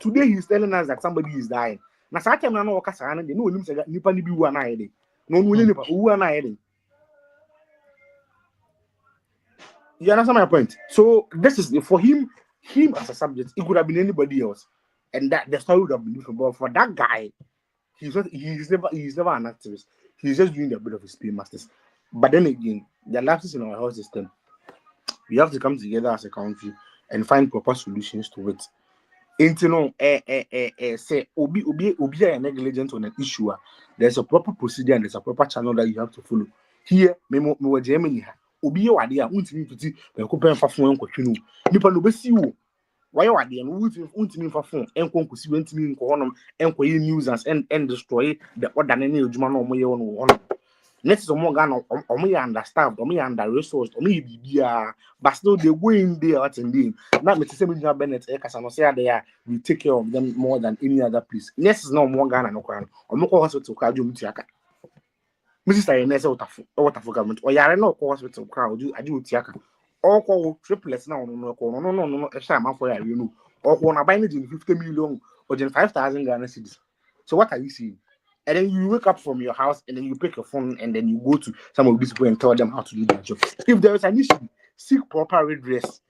Today he's telling us that somebody is dying. Now, sometimes I know they know him say that nipa ni bi wu anayede. No nipa wu anayede. You understand my point? So this is for him as a subject. It could have been anybody else, and that the story would have been different. But for that guy, he's never an activist. He's just doing a bit of his pay masters. But then again, the lapses in our health system, we have to come together as a country and find proper solutions to it. Say obi are negligent on an issue. There's a proper procedure and there's a proper channel that you have to follow. Here, me Germany. Obi ye wade a untimi mfiti be ko pen fa fon enkotwe no nipa no besi wo waye wade no untimi fa fon enko nkosi wentimi nko honom enko ye nuisance and destroy the order na ejuma no omo ye wono honom. Next is omo Ghana omo ye understaffed, omo ye under resourced, omo ye bibia, but still they go in there at ending. Now me say me Bennett e kasa no say there we take care of them more than any other place. Next is no omo Ghana no kwan omo ko hospital ka jo mutiaka. Mrs. INS out of government or yare no hospital crowd I do tiaka or call triplets now no a sham for you know or when I buy it in 50 million or 5,000 Ghana cedis. So what are you seeing? And then you wake up from your house and then you pick your phone and then you go to some of these people and tell them how to do their job. If there is an issue, seek proper redress.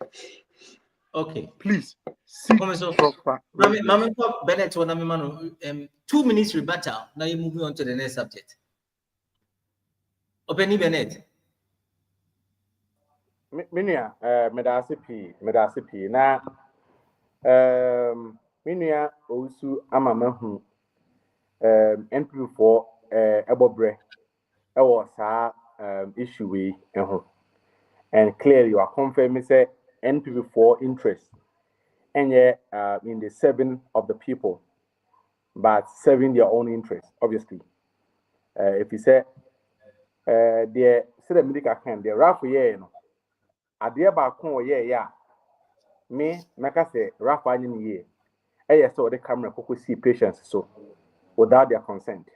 Okay, please seek proper redress. Mama Bennett, 2 minutes rebuttal. Now you're moving on to the next subject. Openi Bennett. Minia, medasipi. Na, minia osu amamahu, NPP for ebobre, sa issue we and clearly you are confirming say NPP for interest, and in the 7 of the people, but serving their own interest, obviously. If you say the medical can the raffle ade ba kon me meka say raffle any ye so the camera could see patients so without their consent.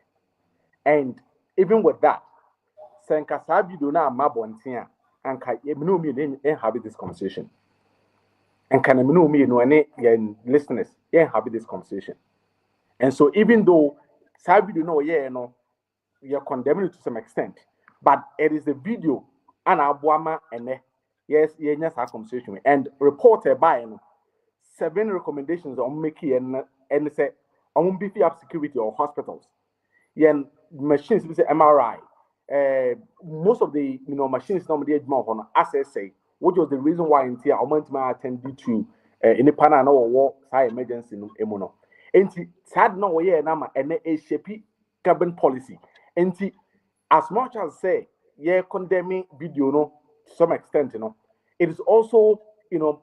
And even with that, senka sabi do na mabontia and ka no me have this conversation. And can no me no any listeners have this conversation. And so even though sabi do no we are condemning it to some extent. But it is the video and Abuama and yes, our conversation and reported by 7 recommendations on making and say on beefy up security or hospitals. Yen machines we say MRI. Most of the machines normally on SSA, which was the reason why in here I attended to in the panel or high emergency no. And sad no nama and a shapey cabin policy. And as much as say condemning video to some extent, it is also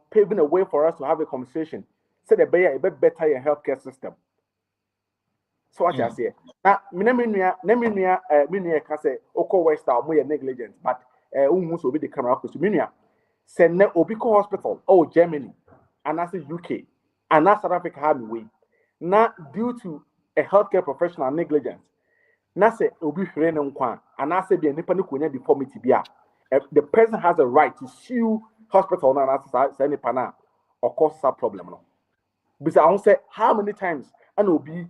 paving a way for us to have a conversation. Say the better your healthcare system. So what I say now, minia can say Oko West are more negligent, but almost will be the camera because minia send ne Obiko Hospital, Germany, and I say UK, and that's South Africa have way. Now due to a healthcare professional negligence. Na say obi hwere ne nkwa and I say the nipa ne konya deformity bia the person has a right to sue hospital na say nipa na or cause some problem. No, because I won't say how many times and will be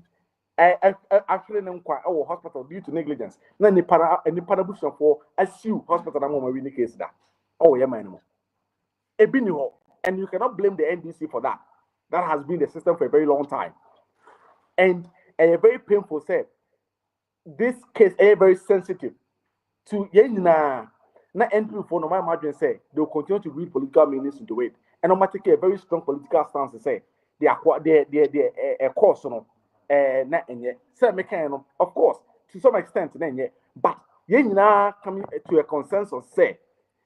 actually our hospital due to negligence. Then the parabush for SU hospital and more in case that. Oh yeah, man. And you cannot blame the NDC for that. That has been the system for a very long time. And a very painful say, this case is very sensitive to na NPP for no my margin say they will continue to read political meanings into it. And no matter a very strong political stance to say they are course no na enye. Say of course to some extent but coming to a consensus say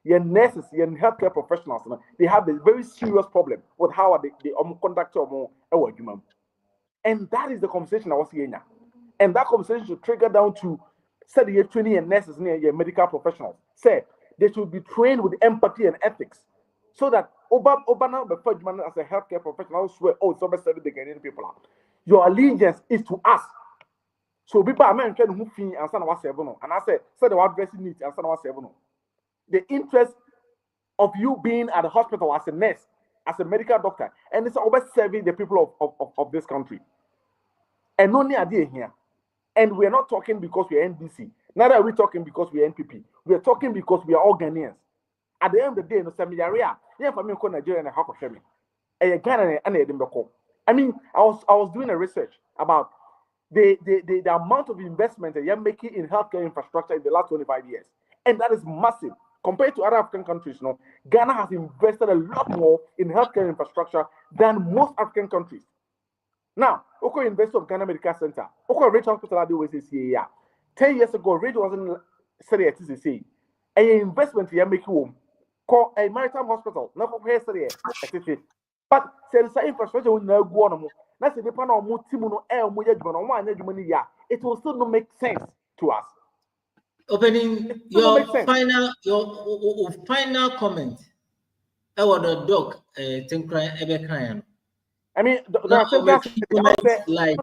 your nurses, your healthcare professionals, they have a very serious problem with how they conduct more. And that is the conversation I was hearing now. And that conversation should trigger down to say the training and nurses near your medical professionals. Say they should be trained with empathy and ethics. So that Obama as a healthcare professional swear, oh, so best the Ghanaian people are. Your allegiance is to us. So people are trying who fee and son of seven. And I said the word dressing needs and son of seven. The interest of you being at the hospital as a nurse, as a medical doctor, and it's always serving the people of this country. And only idea here. And we are not talking because we are NDC. Neither are we talking because we are NPP. We are talking because we are all Ghanaians. At the end of the day, no Samiaria, yeah, for me, Nigeria and Hako Shemi. Ghana and Edinburgh. I mean, I was doing a research about the amount of investment that you're making in healthcare infrastructure in the last 25 years. And that is massive. Compared to other African countries, Ghana has invested a lot more in healthcare infrastructure than most African countries. Now, Oko University of Ghana Medical Center, Oko Rich Hospital, yeah. 10 years ago, Rich wasn't said it to say. An investment here make home called a maritime hospital. Not for here, but say infrastructure will now go on. That's the depend on Mutimuno and Muya, it will still not make sense to us. Opening your final comment. I want the dog think crying. I mean, like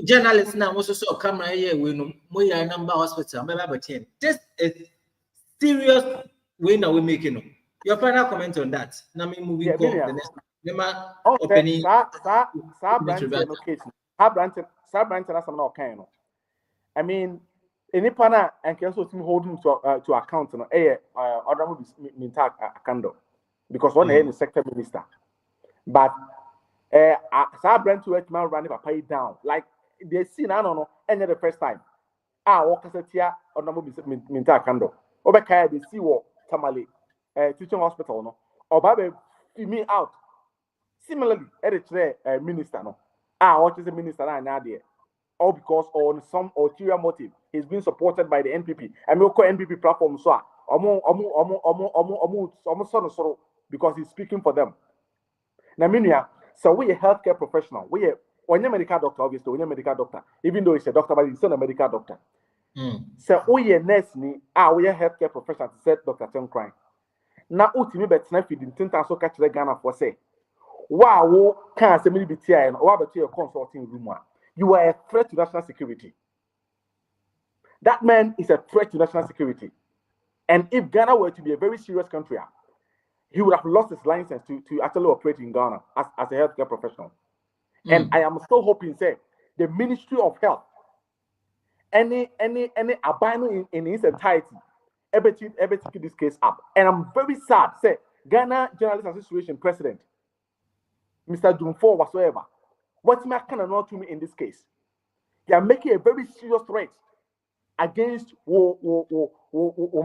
journalists now also saw camera here we know more number hospital. Just a serious way now we're making. Your final comment on that. Now me moving on the next. Opening. I mean, any partner and can also holding to account other minta candle because one is sector minister, but Brent to running pay down like they see now no any the first time walk here or number minta candle over they see what Tamale teaching hospital no or baby me out similarly at minister no what is the minister now there. All because on some ulterior motive, he's being supported by the NPP. And we call NPP platform so because he's speaking for them. Now, so we a healthcare professional. We are when you're a medical doctor, obviously, when you're a medical doctor, even though he's a doctor, but he's still a medical doctor. So we a nurse we a healthcare professional, said Dr. Tim Crime. Now, ultimately, but now if you didn't so catch the Ghana for say, wow, can't say me be here and what about your consulting room? You are a threat to national security. That man is a threat to national security. And if Ghana were to be a very serious country, he would have lost his license to actually operate in Ghana as a healthcare professional. And I am still hoping, say, the Ministry of Health, any abiding in its entirety, ever take this case up. And I'm very sad, say, Ghana Journalists Association President, Mr. Dumfo whatsoever. What can not to me in this case? They are making a very serious threat against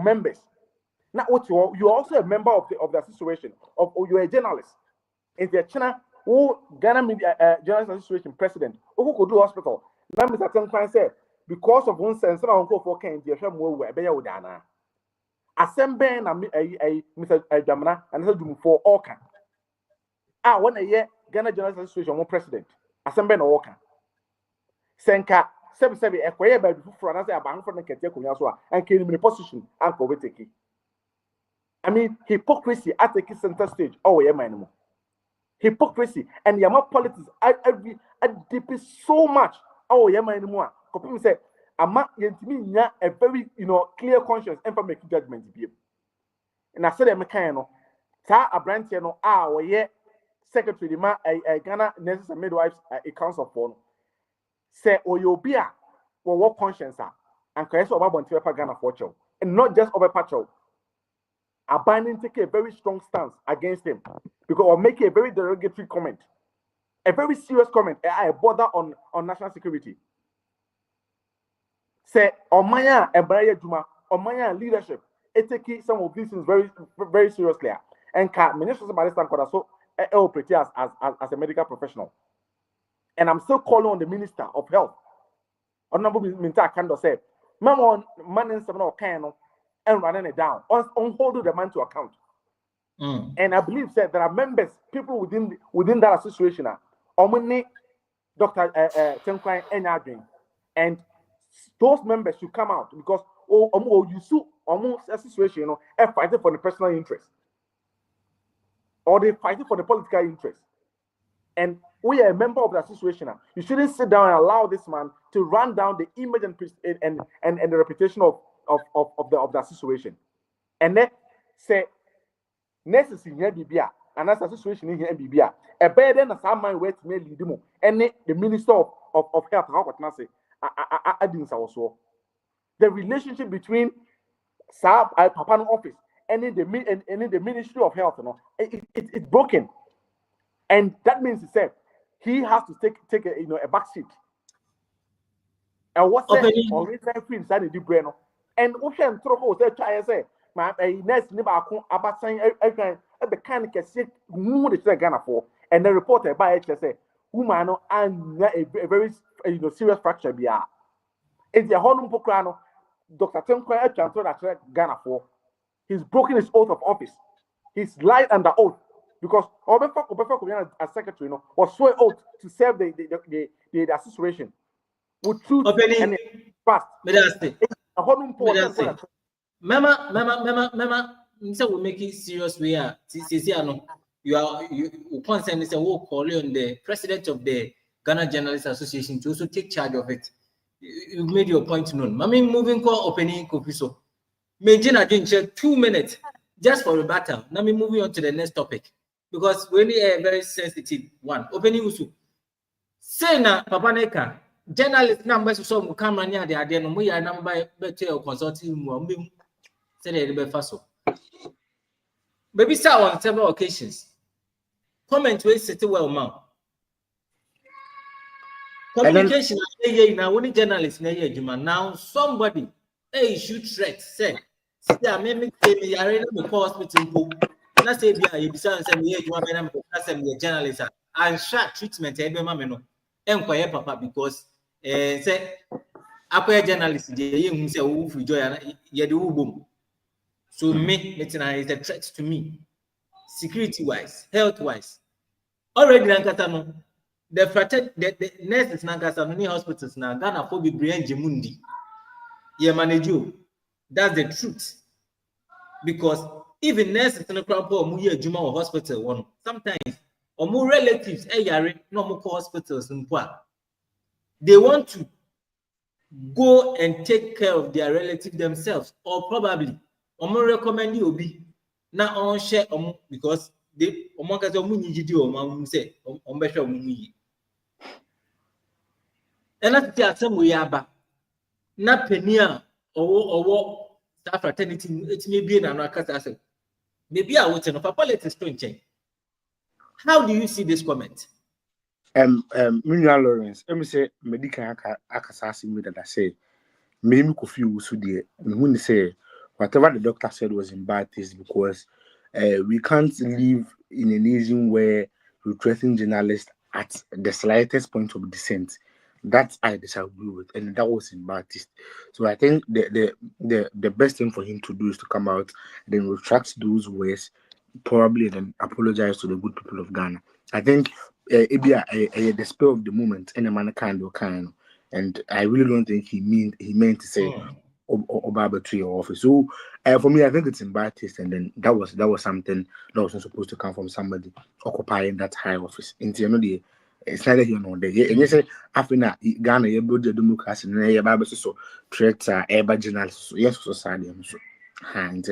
members. Now, what you're also a member of the association, you're a journalist. In the China, Ghana Media Journalist Association President, who could do hospital. Now, Mr. Tenkwan said, because of one sense, I'm going for Ken, the Asham will be a Dana. Assemble Mr. Jamana and Hudum for Orca. One a year, Ghana Journalist Association, one president. Assemble no Orca. Senka, 7 acquire by before another bank from the Katia and came in the position and go with it. I mean, hypocrisy at the center stage. Oh, yeah, man. Hypocrisy and Yama politics. I deep so much. Oh, yeah, man. Kopim say, "Ama yentimi a very clear conscience and for making judgment." And I said, "I'm kind sa abrantie no we secretary, the man, Ghana Nurses and Midwives a council for say, Oyobia, or what conscience are, and Kayes over Bontipa Ghana for Chow, and not just over Pacho. Abandoning take a very strong stance against him because or make a very derogatory comment, a very serious comment. I bother on national security. Say, Omaya and Braya Juma, Omaya leadership, it take some of these things very, very seriously. And Minister Sabalistan Kodaso operate as a medical professional. And I'm still calling on the Minister of Health. Honorable Minta Kando said, Mamon man and seven or can and running it down, on holding the man to account. And I believe that there are members, people within that association, Omni, Dr. Tenkwan and Adrian, and those members should come out because you sue almost a situation, fighting for the personal interest, or they fighting for the political interest. And we are a member of the association. You shouldn't sit down and allow this man to run down the image and the reputation of the situation. And then say necessary here BBA and that's a situation in here BBA. A better than a man wait me lead them and the Minister of Health, how can I say? I didn't also. The relationship between Papano office and in the Ministry of Health, it's broken. And that means he said he has to take a back seat. And what's that? Already inside the brain. And what can throw say my next neighbor about saying everything at the kind of sit who the Ghana for, and the reporter by HSA, whom I know and a very serious fracture be are. It's the Honum Pocrano, Dr. Tenkwa transferred at Ghana for. He's broken his oath of office. He's lied under oath because Obefa as secretary was sworn oath to serve the association with truth and trust. Mama, so we make it serious. We are. You concern is a war calling on the president of the Ghana Journalists Association to also take charge of it. You made your point known. Mami moving call opening kofiso. Majina didn't 2 minutes just for a battle. Now me moving on to the next topic because we need a very sensitive one. Opening usu. Say na Papa Neka journalist number so mu camera near the idea no mu ya number better consulting mu say the be faso. Baby sir on several occasions. Comment we sit well man. Communication now only journalists now somebody issue threat say me arena me hospital na say bia e bisa say me adwuma me na me say me journalist and short treatment e be ma me no enkoye papa because say akoye journalist dey ye hu say wo fu joy ye de wo bom so me metina is a threat to me security wise health wise already nankata no the nurses nankata no ni hospitals na Ghana for be brain jemundi ye manage you. That's the truth because even nurses in the crowd mu ye adwuma or hospital one sometimes or more relatives yare no more hospitals in Pua. They want to go and take care of their relatives themselves or probably more recommend you be na on share because they omonka so mu nyidi o ma say on be hwe mu yi and that the asem we aba na penia owo staff fraternity it may be na no akasa say maybe I would say no for politics to change. How do you see this comment? Minya Lawrence, let me say medical akasasi me that I say me confuse with the when say whatever the doctor said was in bad taste because we can't live in a nation where you threaten journalists at the slightest point of dissent. That I disagree with, and that was in bad taste. So I think the best thing for him to do is to come out, then retract those words, probably then apologize to the good people of Ghana. I think it be the spur of the moment, and a man kind, and I really don't think he meant to say Obaba to your office. So for me, I think it's in bad taste, and then that was something that wasn't supposed to come from somebody occupying that high office. In the end of the day, it's neither here nor there. And you say after Ghana, you build the democracy, and you Bible so threats are ever journalists. Yes, society. So And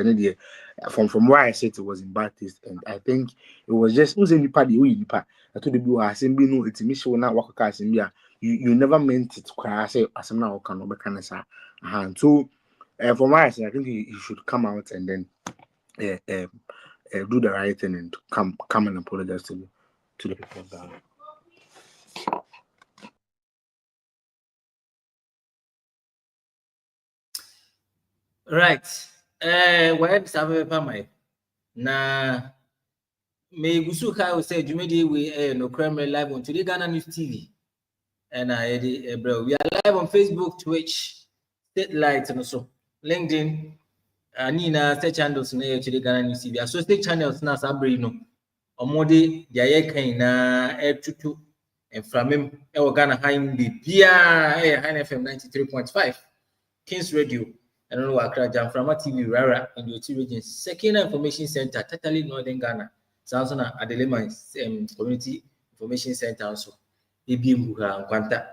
from where I said it was in bad taste, and I think it was just who's any party who you part. I told the people I said be no it's mission not work cast in here. You never meant it to cry. I say as now can be kind of and so from where I said I think he should come out and then do the right thing and come and apologize to the people of Ghana. Right. Where is my na me gusu ka we say jumedi we no crime live on Today Ghana News TV. And bro, we are live on Facebook, Twitch, Satellite, and also LinkedIn. Nina state channels na Today Ghana News TV. So state channels na sabre no. Omode dia ye kan na tutu and from him Ghana High Bia High FM 93.5, Kings Radio. I don't know Accra Jamframa TV Rara in the OT region. Second Information Center, totally Northern Ghana. Samsona Adelema Community Information Center also. Ibi Mbuga Nkwanta.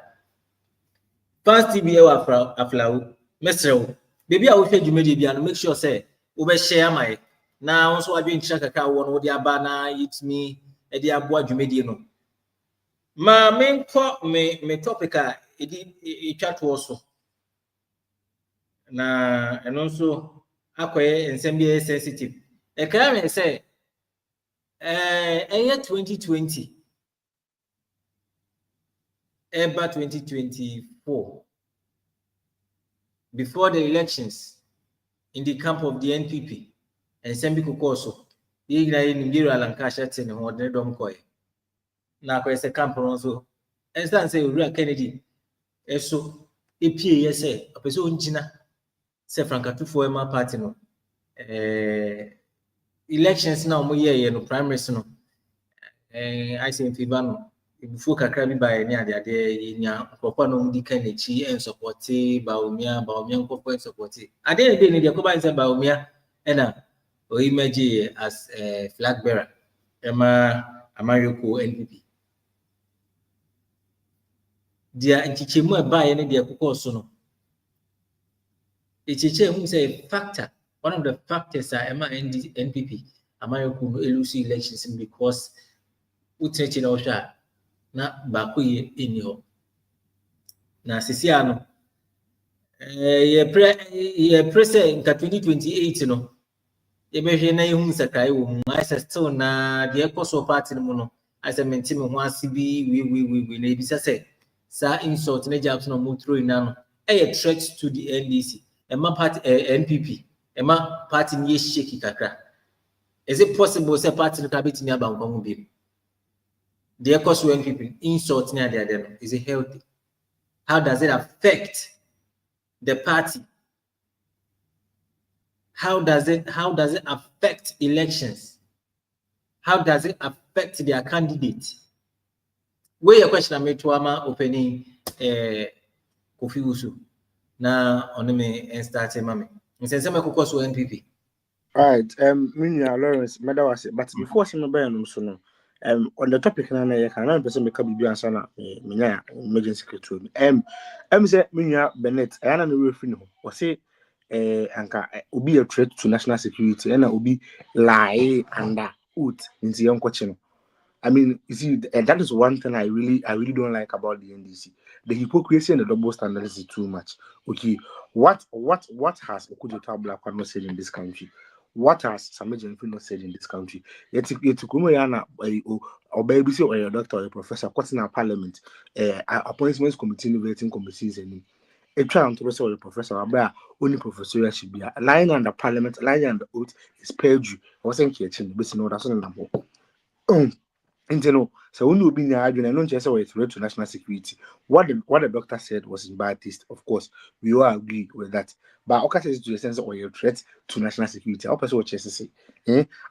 Fast TV aflawo mesrewo. Baby I will share Jumedi bia no make sure say we share my. Na also adwen chaka ka wo no de aba na it me e de aboa Jumedi no. Ma menko me topic a e twa to so. Na and also akoye nsem bi sensitive e kra me say 2020 eba 2024 before the elections in the camp of the NPP and nsem bi kokoso ye gina ye Nigeria Lancashire ten ho de dom koy na akoye se camp no so enstan say Owura Kennedy eso epie ye say opeso onjina se frankatufo ema party no elections na omo ye no primaries no I say in favor no before kakra bi ba ni ade nya nkofo no mudi kan echi en support Baumia nkofo en support ade dey ni de ko ba nse Baumia na o imagine as flag bearer ema Amayoko NPP dia nchichemu e ba ye ne de kokoso no who say factor, one of the factors are NPP, Amayoko elusi elections because utechi na osha na baako ye eniho. Na sisia no ye prese in 2028 no ye behwe na ehun sakai wo mu I still na de ekoso party no no I say menti me ho asibi we na ebisa say sa insult na jabs no mo throw ina no a threat to the NDC. Emma party NPP Emma party ni shaky kakra. Is it possible say party no kabiti ni aba nkongu bi? The cause NPP insult near there is it healthy? How does it affect the party? How does it affect elections? How does it affect their candidate? Where your question made to ama opening Kofi Usu. Na onime and start mame. Nsense me kokoso NPP. Right, Minya Lawrence, Medawase, but before some no so no. On the topic na ya kan na person make bibi ansa na Minya emergency secretary. Say Minya Bennett, I na we free no. O say anka obi a threat to national security and obi lie under oath into young question. I mean, you see, that is one thing I really don't like about the NDC. The hypocrisy and the double standards is too much. Okay, what has Okujoto Black not said in this country? What has Samuel not said in this country? Yet Kumayana or baby or a doctor or a professor, what's in our parliament, appointments committee, voting committees, and a child to a professor, only professor should be lying under parliament, lying under oath is perjury. I wasn't catching, but no, that's not number. So when you be arguing, not just a threat to national security. What the doctor said was in bad taste. Of course, we all agree with that. But okay, says to the sense of a threat to national security. I'll pass what you say.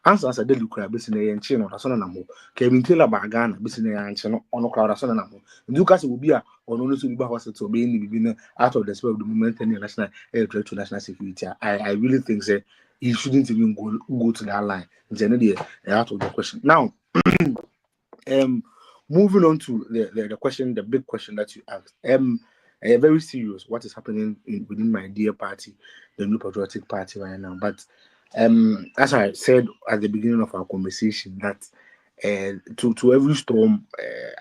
Answers are the look at business and chain or son and more. Kevin Taylor Bagana, business and channel on a crowd of son and more. Lucas will be a or no to be hospital being out of the spell of the movement and national threat to national security. I really think that he shouldn't even go to that line. Generally, out of the question now. Moving on to the question, the big question that you asked. very serious what is happening within my dear party, the New Patriotic Party right now. But as I said at the beginning of our conversation, that to every storm,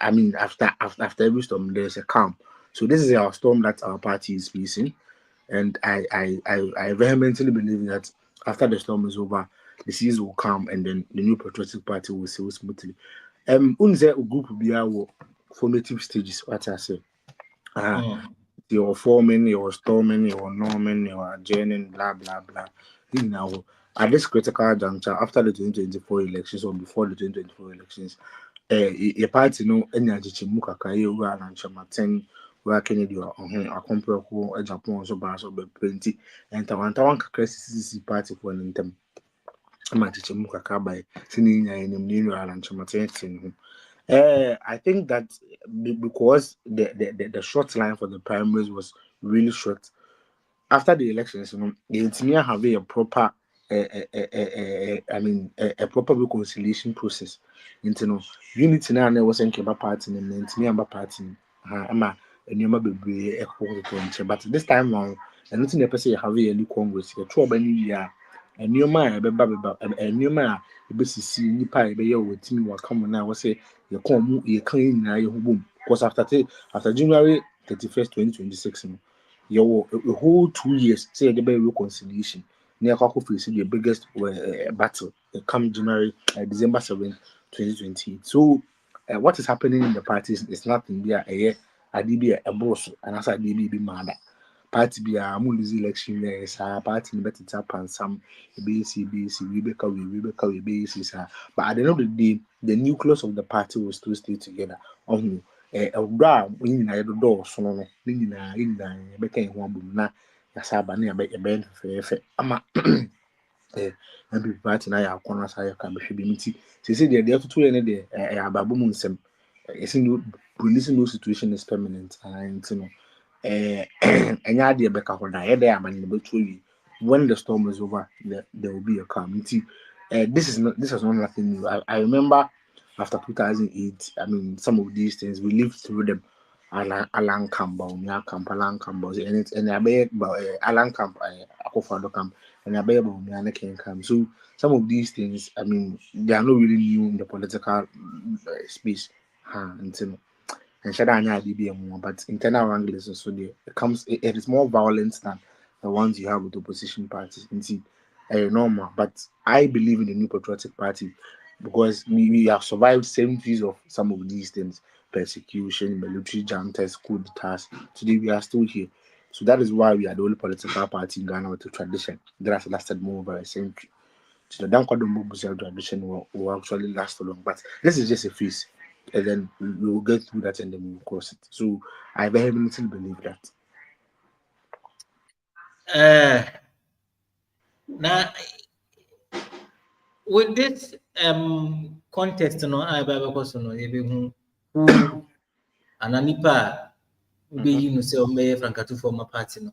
I mean, after every storm, there's a calm. So this is our storm that our party is facing, and I vehemently believe that after the storm is over, the seas will come, and then the New Patriotic Party will sail smoothly. Unze group will be our formative stages. What I say, your forming, your storming, your norming, your journeying, blah blah blah. Now, at this critical juncture, after the 2024 elections or before the 2024 elections, a party no energy chimuka kaye ura na nchamaten where Kennedy or a compare who a Japan so bars or 20 and Tawan Kakres party for an intem. Chimuka Kabai, singing in New and Chamaten. I think that because the short line for the primaries was really short. After the elections, it's near having a proper, a proper reconciliation process. Unity now was in Keba party and Tiamba party. I'm a new baby, but this time around, and nothing the person have a new congress, a trouble year, a new man, a new man, a BCC, new pie, a year with Timmy will come now. Was say, you come, you clean now, you boom. Because after January 31st, 2026. You a whole 2 years say the better reconciliation near Kako face the biggest battle come January December 7th, 2020. So what is happening in the parties is nothing there a DB a boss and as a DB be mad party be a lose election yes party better tap and some BC Rebecca basis but at the end of the day the nucleus of the party will still stay together on bra when I do door so no in the became one na yasaba na be fe ama NPP party na ya corner sa ya ka be hwe bi nti say the to ne ababu mu nsem no police no situation is permanent and no enya de be ka ho na ye dey amane be to wi when the storm is over there will be a calm nti this is not nothing new. I remember after 2008, I mean, some of these things we lived through them. Alan Campbell, Alan Campbell, and I beg about Alan Camp, Akofado Camp, and I beg about Miana King Camp. So some of these things, I mean, they are not really new in the political space. And Shadanya DBM, but internal wranglings so there it is more violent than the ones you have with opposition parties. Indeed, normal. But I believe in the New Patriotic Party because we have survived centuries of some of these things: persecution, military juntas, coup d'etats. Today we are still here. So that is why we are the only political party in Ghana with a tradition that has lasted more over a century. So the Dankwa tradition will actually last for long. But this is just a phase. And then we will get through that and then we will cross it. So I vehemently believe that. Now, with this context, no, I have question no, who ananipa be no say o frankatu former party no.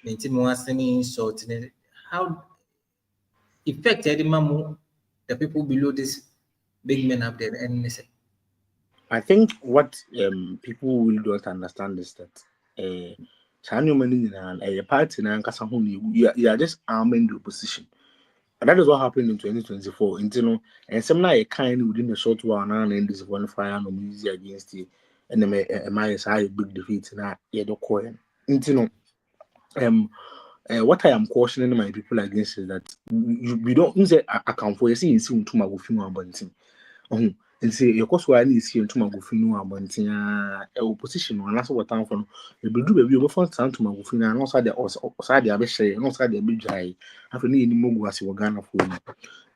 Nti mo asemi short how affected the people below this big men up there and say. I think what people will don't understand is that a party you are just arming the opposition. And that is what happened in 2024. And some now a kind within a short while now and this one fire no music against you. And then my big defeat na the coin. What I am cautioning my people against is that we don't say account for you see too much of you and say your course why is here to magufinu abantin opposition and that's what time for we do baby we for time to magufinu and also the abe share and also the abe dry after any mogu as we Ghana for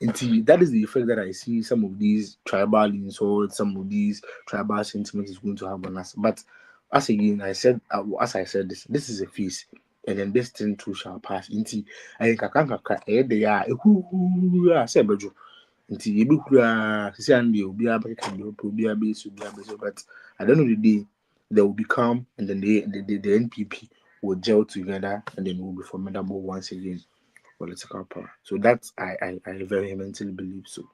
and that is the effect that I see some of these tribal insults, some of these tribal sentiments is going to have on us. But as again I said this is a phase and then this thing too shall pass into I think they are who say bejo nti yebi kura sisi ande obi abeka obi abesu but at the end of the day they will become and then the NPP will gel together and then will be formidable once again political power. So that's I vehemently believe so.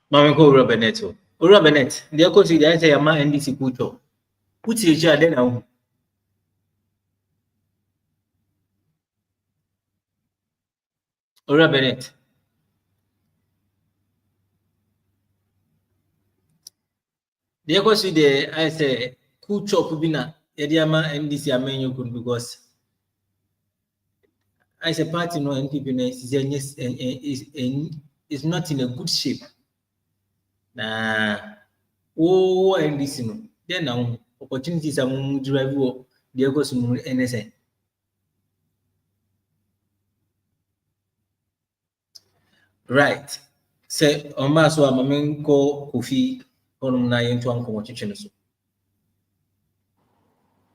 Mami ko Ura Bennett. Ura Bennett, the coach the answer yama NDC kuto. Put each other now. Ora Bennett. The equals with the I say cool chop bina Ediama NDC amenyo good because I say party no NPP is not in a good shape. Nah, oh NDC no. Then now opportunities are drive the equals no NSA. Right. Say on my so I'm go Kofi on na yen to anko chichen so.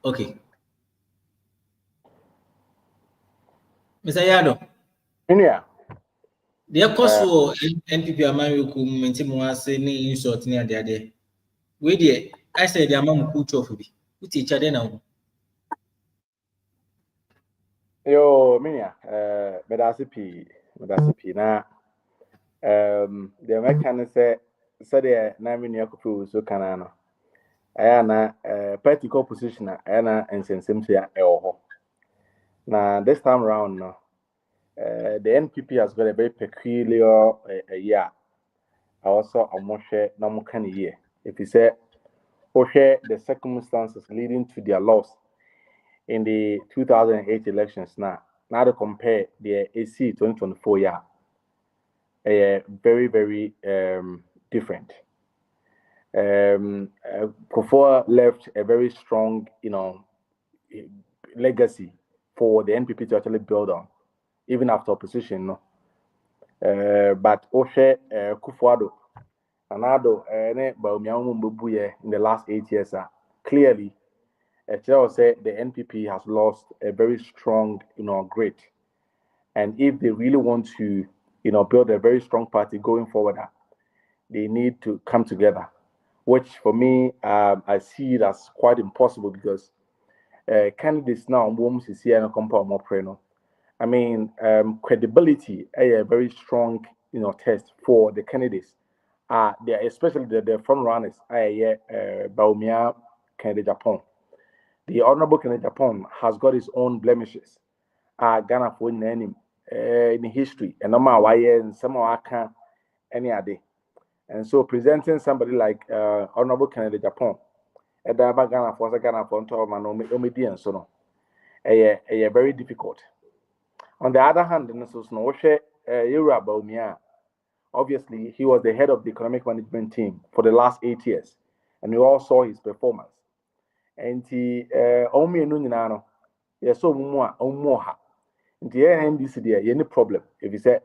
Okay. Mr. Yado. Yeah. The cost for NPP Amari ku maintain mo ase ni insult ni ade ade. We there I said the amount culture for be. Put each other now. Yo, Minia, medasi P na the American say the na mini akufu so kanano. Aya na political position aya na nsensem sia ewo. Now this time around no the NPP has got a very peculiar year. Also a moshe na mo kan year. If you say the circumstances leading to their loss in the 2008 elections now to compare the AC 2024 year, very, very different. Kufuor left a very strong, legacy for the NPP to actually build on, even after opposition. No, but Oshe Kufuor Anado in the last 8 years, clearly. Chelsea said the NPP has lost a very strong, grit, and if they really want to, build a very strong party going forward, they need to come together. Which for me, I see it as quite impossible because candidates now won't see any compound more preno. I mean, credibility a very strong, test for the candidates. They are especially the front runners. Baumia, candidate Japan. The Honorable Kenneth Japan has got his own blemishes. Ghana for in history, and no matter why and some of can any other. And so presenting somebody like Honorable Kenneth Japan, at the Ghana for Omedian, so no, a very difficult. On the other hand, in the obviously he was the head of the economic management team for the last 8 years, and we all saw his performance. And omi enu nyina no yeso omu ha nti NDC there any problem if you say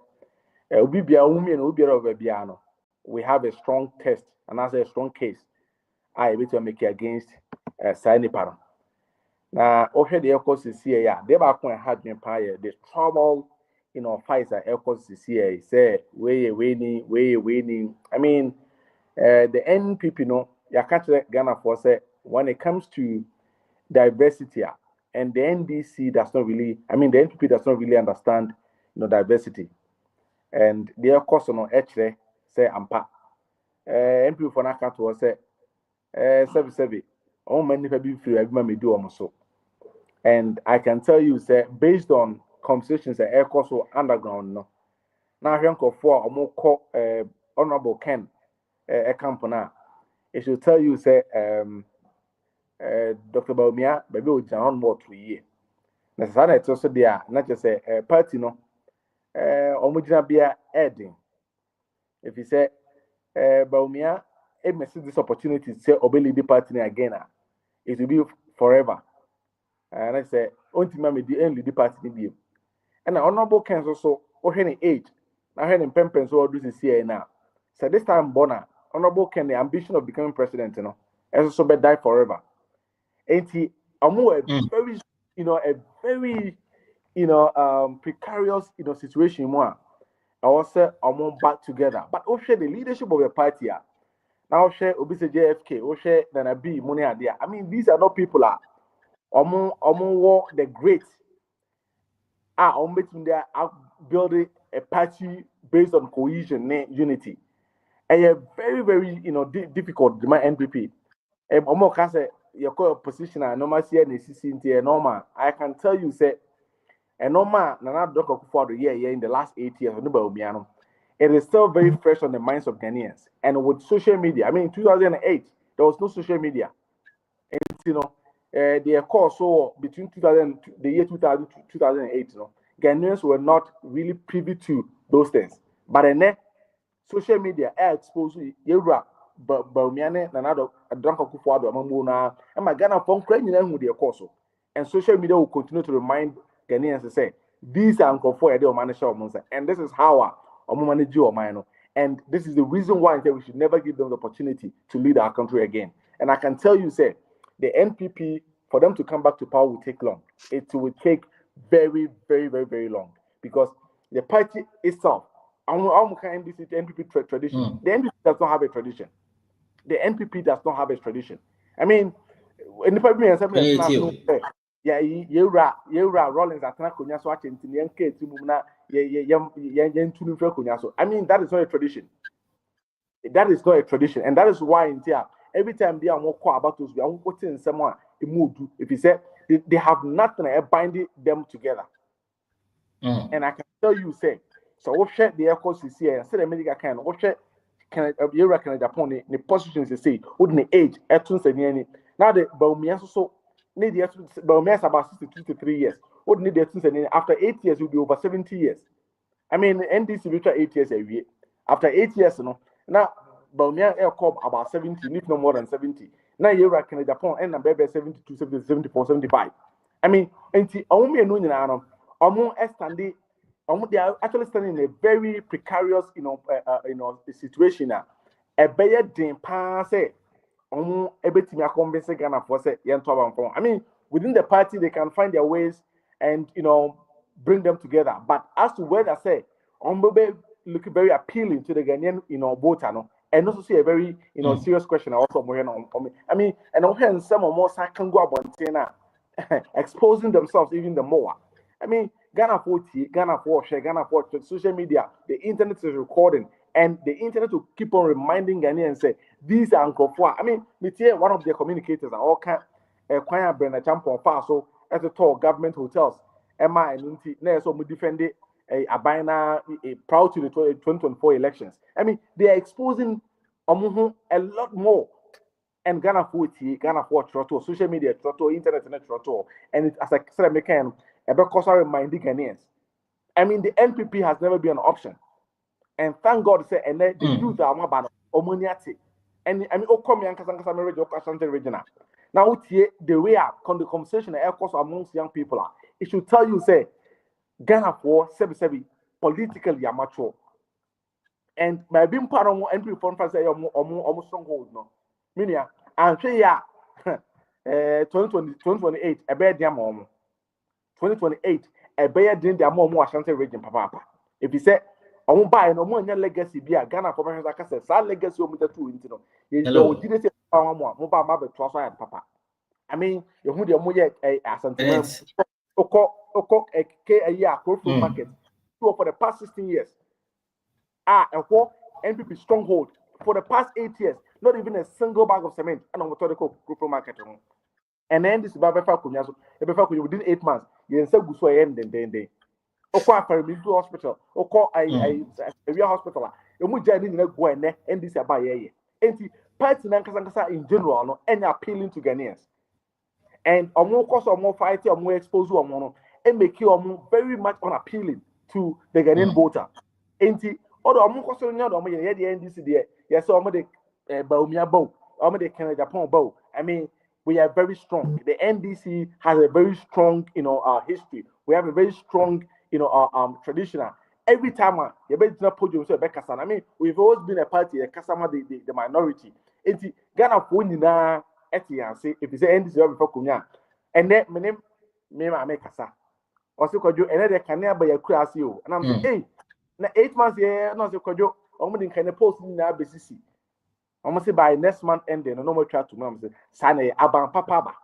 obi bia omi enu obi over bia no we have a strong test and as a strong case I able to make against Sani Paro. Now ohwe the ecosystem ya they ba kon had me pa the trouble fights at ecosystem say we winning. I mean the NPP no ya catch Ghana for say when it comes to diversity, and the NDC does not really, the NPP does not really understand, diversity. And their course on actually say ampa. NPP for Naka to say, seven, all many people feel everyone may do almost so. And I can tell you, say, based on conversations at Air Course underground, no. Now, I for or more call Honorable Ken a company. It should tell you, say, Dr. Baumia, maybe we on more 2 years. Necessarily, it's also there, not just a party, no, Omujina Bia adding. If you say, Baumia, it may see this opportunity to say, obey the party again, it will be forever. And I say, ultimately, the only the party be. And the honorable Ken also, any age, I heard in Pempen, so do the CA now. So this time, Bona, honorable Ken, the ambition of becoming president, as also be die forever. And he very, a very, precarious, situation more. I was say back together. But also the leadership of the party, now share Obisa JFK, share Nana B, Money Adia. I mean, these are not people the great between there building a party based on cohesion, unity. And very, very, difficult, my NPP. Can say your call position and normal see and CCT normal. I can tell you say a normal Nana Doko for the year in the last 8 years it is still very fresh on the minds of Ghanaians. And with social media, I mean in 2008 there was no social media. And you know the course so between 2000 the year 2000 to 2008, you know, Ghanaians were not really privy to those things. But then social media exposed you Baumiane Nanado a drunk of Kufuado Mamuna and my Ghana phone crying who the course. And social media will continue to remind Ghanaians to say these are Uncle for a manager monster, and this is how I manage your mind. And this is the reason why I say we should never give them the opportunity to lead our country again. And I can tell you, say, the NPP, for them to come back to power will take long. It will take very, very, very, very long. Because the party itself, NDC to NPP tradition, the NPP does not have a tradition. The NPP does not have a tradition. I mean, in the party, Rollins at Nakunya so I mean, that is not a tradition. That is not a tradition, and that is why in here every time they are more quiet about those, we are putting someone in mood. If you say they have nothing binding them together, and I can tell you, say, so what share the echoes is here, and say the medical kind of what share can you reckon Japan the positions you say, wouldn't age at any now the Baumias so need the Baumias about 62 to 3 years. What need the after 8 years will be over 70 years. I mean NDC will 8 years a year. After 8 years, you know, now Baumia Air Corp about 70, if no more than 70. Now you reckon Japan and baby 72, 70, 74, 75. I mean, and only a union they are actually standing in a very precarious, situation now. A better than pass everything I convince Ghana for say I mean, within the party they can find their ways and bring them together. But as to whether say look very appealing to the Ghanaian, voter, no, and also see a very, serious question also I mean, and on some more can go about exposing themselves even the more. I mean, Ghana for social media, the internet is recording, and the internet will keep on reminding Ghanaians say these are Uncle Four. I mean, one of their communicators are all kind of Brenda Champion so at the top government hotels. Emma and Unti, so we defend it proud to the 2024 elections. I mean, they are exposing a lot more. And Ghana for Trotto, social media Trotto, internet and Trotto, and it, as I said, because I remind the Ghanaians. I mean, the NPP has never been an option. And thank God, say, and the youth are more bad. Omoniati. And I mean, Okomi and Kasankasa regional. Now, the way the conversation amongst young people are, it should tell you, say, Ghana for 7 politically amateur. And by being part of NPP for say almost stronghold, no. Meaning, I'm saying, 2028, a bad damn 2028, a bad damn more Ashanti region, papa. If you say, I won't buy no more legacy be a Ghana for like I said, sad legacy of the two into no. You didn't say more mobile trust and papa. I mean, you would your Ashanti a year market for the past 16 years. A NPP stronghold for the past 8 years, not even a single bag of cement and on the market. And then this within 8 months, you say go so end then. Hospital, a real hospital. You must go and this about and party in general, no, and appealing to Ghanaians. And more cost or more fight or more exposed or more and make you very much unappealing to the Ghanaian voter. And although I'm cost on the NDC there, yes, the Baumia bow, the Canada Japan bow. I mean, we are very strong. The NDC has a very strong, history. We have a very strong, traditional. Every time you better put yourself back. I mean, we've always been a party, a customer, the minority. It's Ghana for if you say NDC before Kunya, and then my name make kasa. Also, could you another can never be a class you? And I'm saying, hey, now 8 months here, not the cojo, only can post in our BCC. Almost say by next month ending, no more try to mom say, Sane, Aban Papa.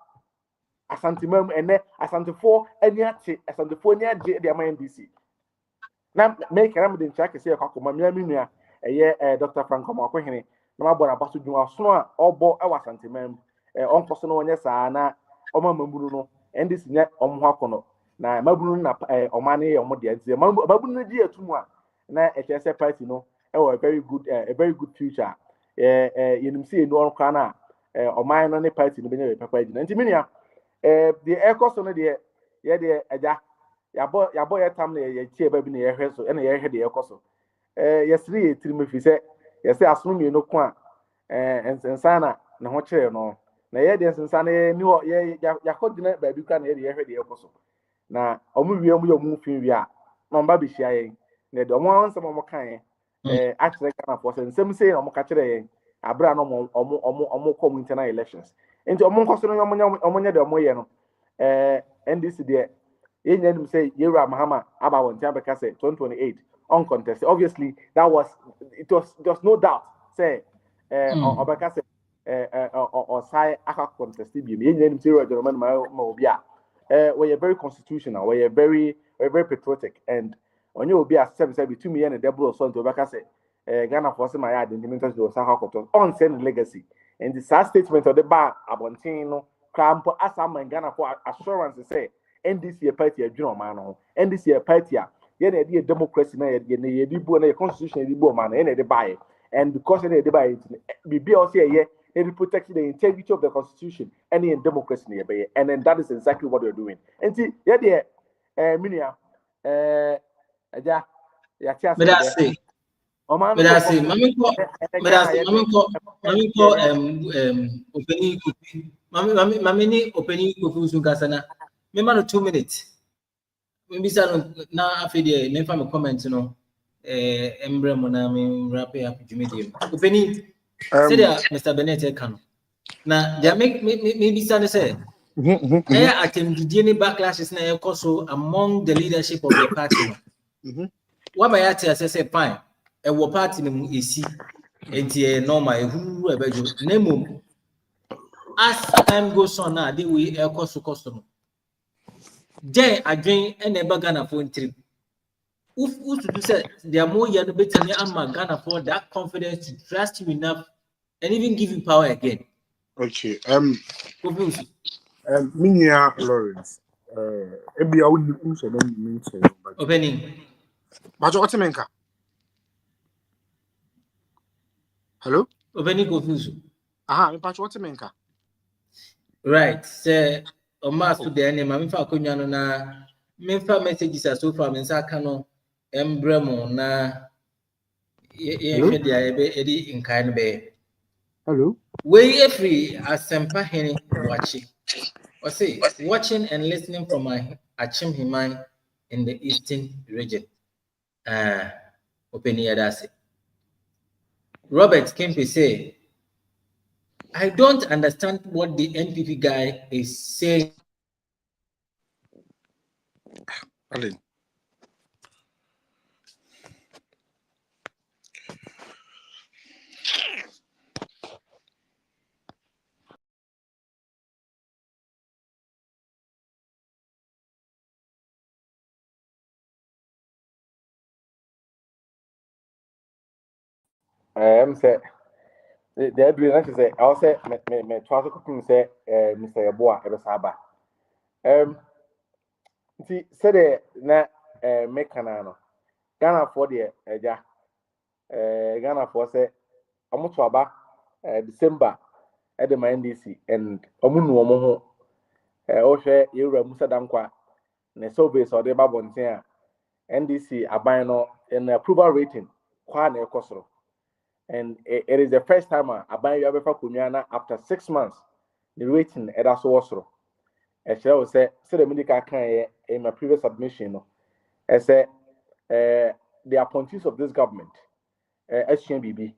Asantimum and then Asantifo, and yet, Asantifo near the NDC. Now, make a remedy check and say, Mamma, a year, Dr. Franco Macohene, no more about to do a snow or bo our santimum. on koso no onye saa na oma mabunu no NDC nya omho akono na mabunu na omane ye omde antie mabunu di etumu a na echese party no a very good future yenim see no on kana oman no ne party no benya papa ejina nti minia the ekoso no de ye de aja yabo ye tam na ye tie ba bi na ye hwe so na ye hwe de ekoso yesri ye tirimefi se yesi asunu mi no ko a ensana na ho kire no na ye de ensana ni ye yakodina ba bi kwa na ye hwe de ekoso na omu wie mu ye mu fin wi a na mba bi hia ye na de omo ansem omo kan akire kana for nsem sei na omo ka kire ye abra no omo come internal elections enti omo nkoso no omo nya de omo ye no NDC de ye nya nim say Yera Mahama aba won tia beka say 2028 uncontested. Obviously that was just no doubt say obeka say or sai aka contested bi ye nya nim say Roger man ma obi a we are very constitutional, we are very patriotic, and on you will be accepted say between me and the devil or something obeka say Ghana for say my identity to Saka Koto on send legacy and the sad statement of the bar abontin no cramp as am Ghana for assurance say NDC party a general man NDC party a ye democracy na ye dibo na constitution dibo man na dey buy and because they buy it be also ye they protect the integrity of the constitution and in democracy and then that is exactly what they're doing and see yeah minia aja ya tia Medasi, mamiko, opening kopi. Mamini opening kopi usunkasana. Memano 2 minutes. Mbisa na afide me fa me comment no embre mo na me wrap up jumedi. Opening say Mr. Bennett kan. Na dia me bisa ne say attended any backlashes na ekoso among the leadership of the party no. What my ati say fine. A war party no esi enti normal who ebejo nemo as time goes on now they we ekoso custom dey adwen and eba Ghana for trip if to do say they are more yano betimi amma Ghana for that confidence to trust you enough and even give you power again. Okay, Minia Lawrence, ebi I would say don't mean say opening. But what you menka? Hello? Opening confuse. Aha, but what you menka? Right, say o mas to the name me fa akonwa no na me fa messages so far me nsa ka no embremo na ye hwe dia edi nkai no be. Hello? We every asempa hene watching. Or say watching and listening from my Achim Himan in the eastern region. Open here that's it. Robert Kempe say, I don't understand what the NPP guy is saying. Alan. Say the agree na say I say me twa so kopim say Mr. Yeboa e be saba nti say the na me kana no Ghana for the eja Ghana for say omuto aba December at the NDC and omunu omo ho o hwe yewura Musa Dankwa na so base o de ba bonten a NDC aban no in approval rating kwa na ekosoro. And it is the first time I buy you ever for after 6 months. The rating at us also. As I will say the medical can in my previous submission. I said the appointees of this government, SGMBB,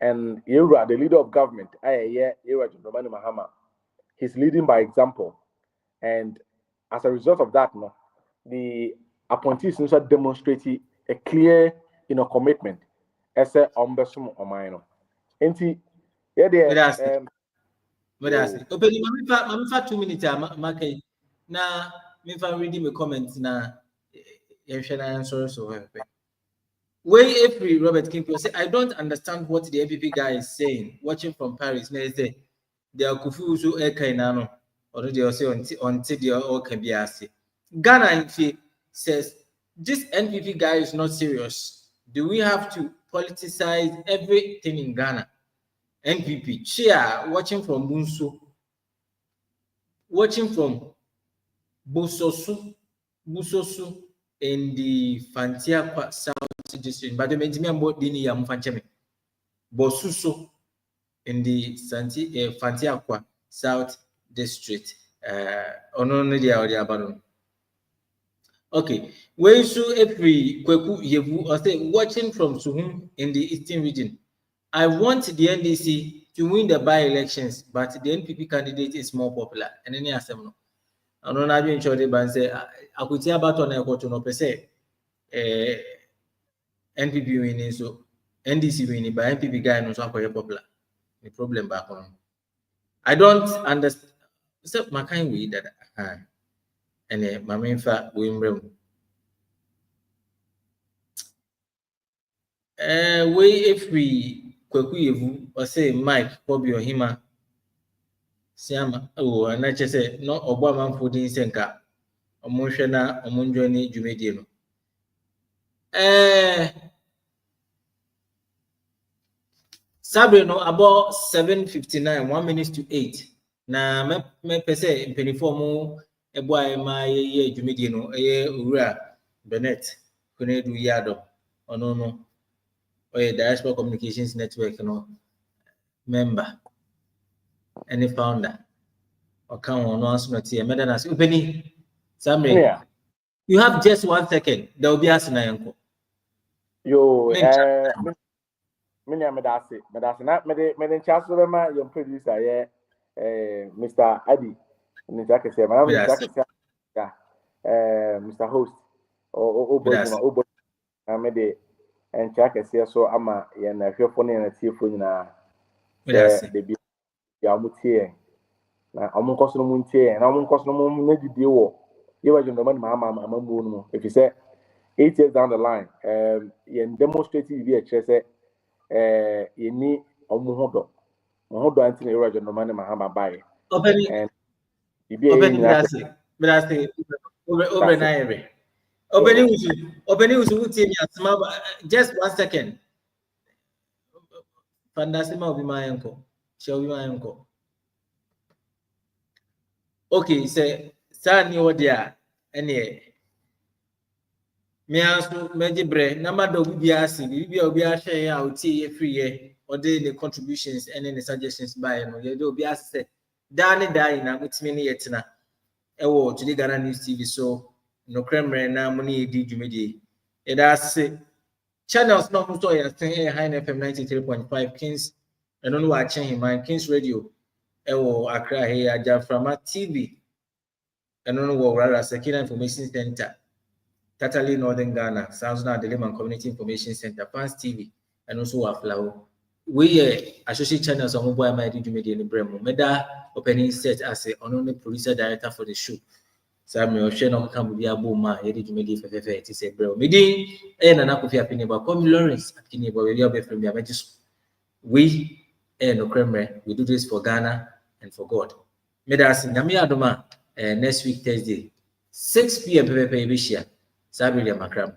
and Yura, the leader of government, Yura John Mahama, he's leading by example. And as a result of that, the appointees also demonstrated a clear commitment. Ese ombesum omaino enti ye de Open mamifa 2 minutes makai na mifa reading my comments na yehwe na answer so way April Robert King say I don't understand what the NPP guy is saying watching from Paris na say the Akufu so Ekainano, or the also until the all can be asked. Ghana says this NPP guy is not serious. Do we have to politicize everything in Ghana? NPP, Chia, watching from Bunsu, watching from Busosu in the Fantia South District, but the Benjamin Bodini Yamfancheme, Bosuso in the Fantia South District. Okay, where so every Kweku Yevu or say watching from Suhum in the Eastern region. I want the NDC to win the by-elections, but the NPP candidate is more popular. And any assembly. I don't know if you ban say Akwatia about on a quarter no per se. NPP winning, so NDC winning, but NPP guy no so popular. The problem back on. I don't understand. So my kind way that and my main fact we remember. If we Kweku Yevu or say Mike Bobby or Hima Siama and I just say no Obama for the Senka Omoshana Omonjoni Jumediano. Sabrino about 7:59, 1 minute to 8. Na me pese in peniformo a boy my ye Jumediano, Ura Bennett, Kunedu Yado, or no. Diaspora Communications Network, member, any founder, or come on announcement here. Madam, as Upeni, Sammy, you have just 1 second. There will be a Sinayanko. Yo, many medasi, not many Chaslema, your producer, Mr. Adi, Mr. Host, or Obo, and check a see so ama yen a phone and a tearful na the be Yamuti na among custom muntie and among custom need deal. You were the man, Mamma, if you say 8 years down the line, yen demonstrated via chess, you need a muhodo. Muhodo Anthony Roger no man, Mahama by and you be over Opening just 1 second. Fandasima will be my uncle. Shall be my uncle. Okay, say, Sani Odia, any me also Mejibre, Namado Biasi, Bibia share out every year, or the contributions and any suggestions by no, Bias say, Danny Dina, with many yetina. TodayGhanaNews TV, so no cremre na money did you medi. It has channels not so high FM 93.5 Kings and only watching him my Kings Radio. Accra here Jaframa TV and only rather Sekina Information Center, Tatali Northern Ghana, South Deliman Community Information Center, Fans TV, and also Aflao. We associate channels on mobile my did you medi in Bremo. Meda opening set as a only producer director for the show. Samuel Shannon come be a boom, Eddie Jumedi for it is a bro. Midi, and an Akufia Pineba, come Lawrence, Pineba, will be from your majesty. We, no cremre, we do this for Ghana and for God. Medas in Namia Doma, next week, Thursday, 6 p.m. Pepe Bishia, Sabrina Macram.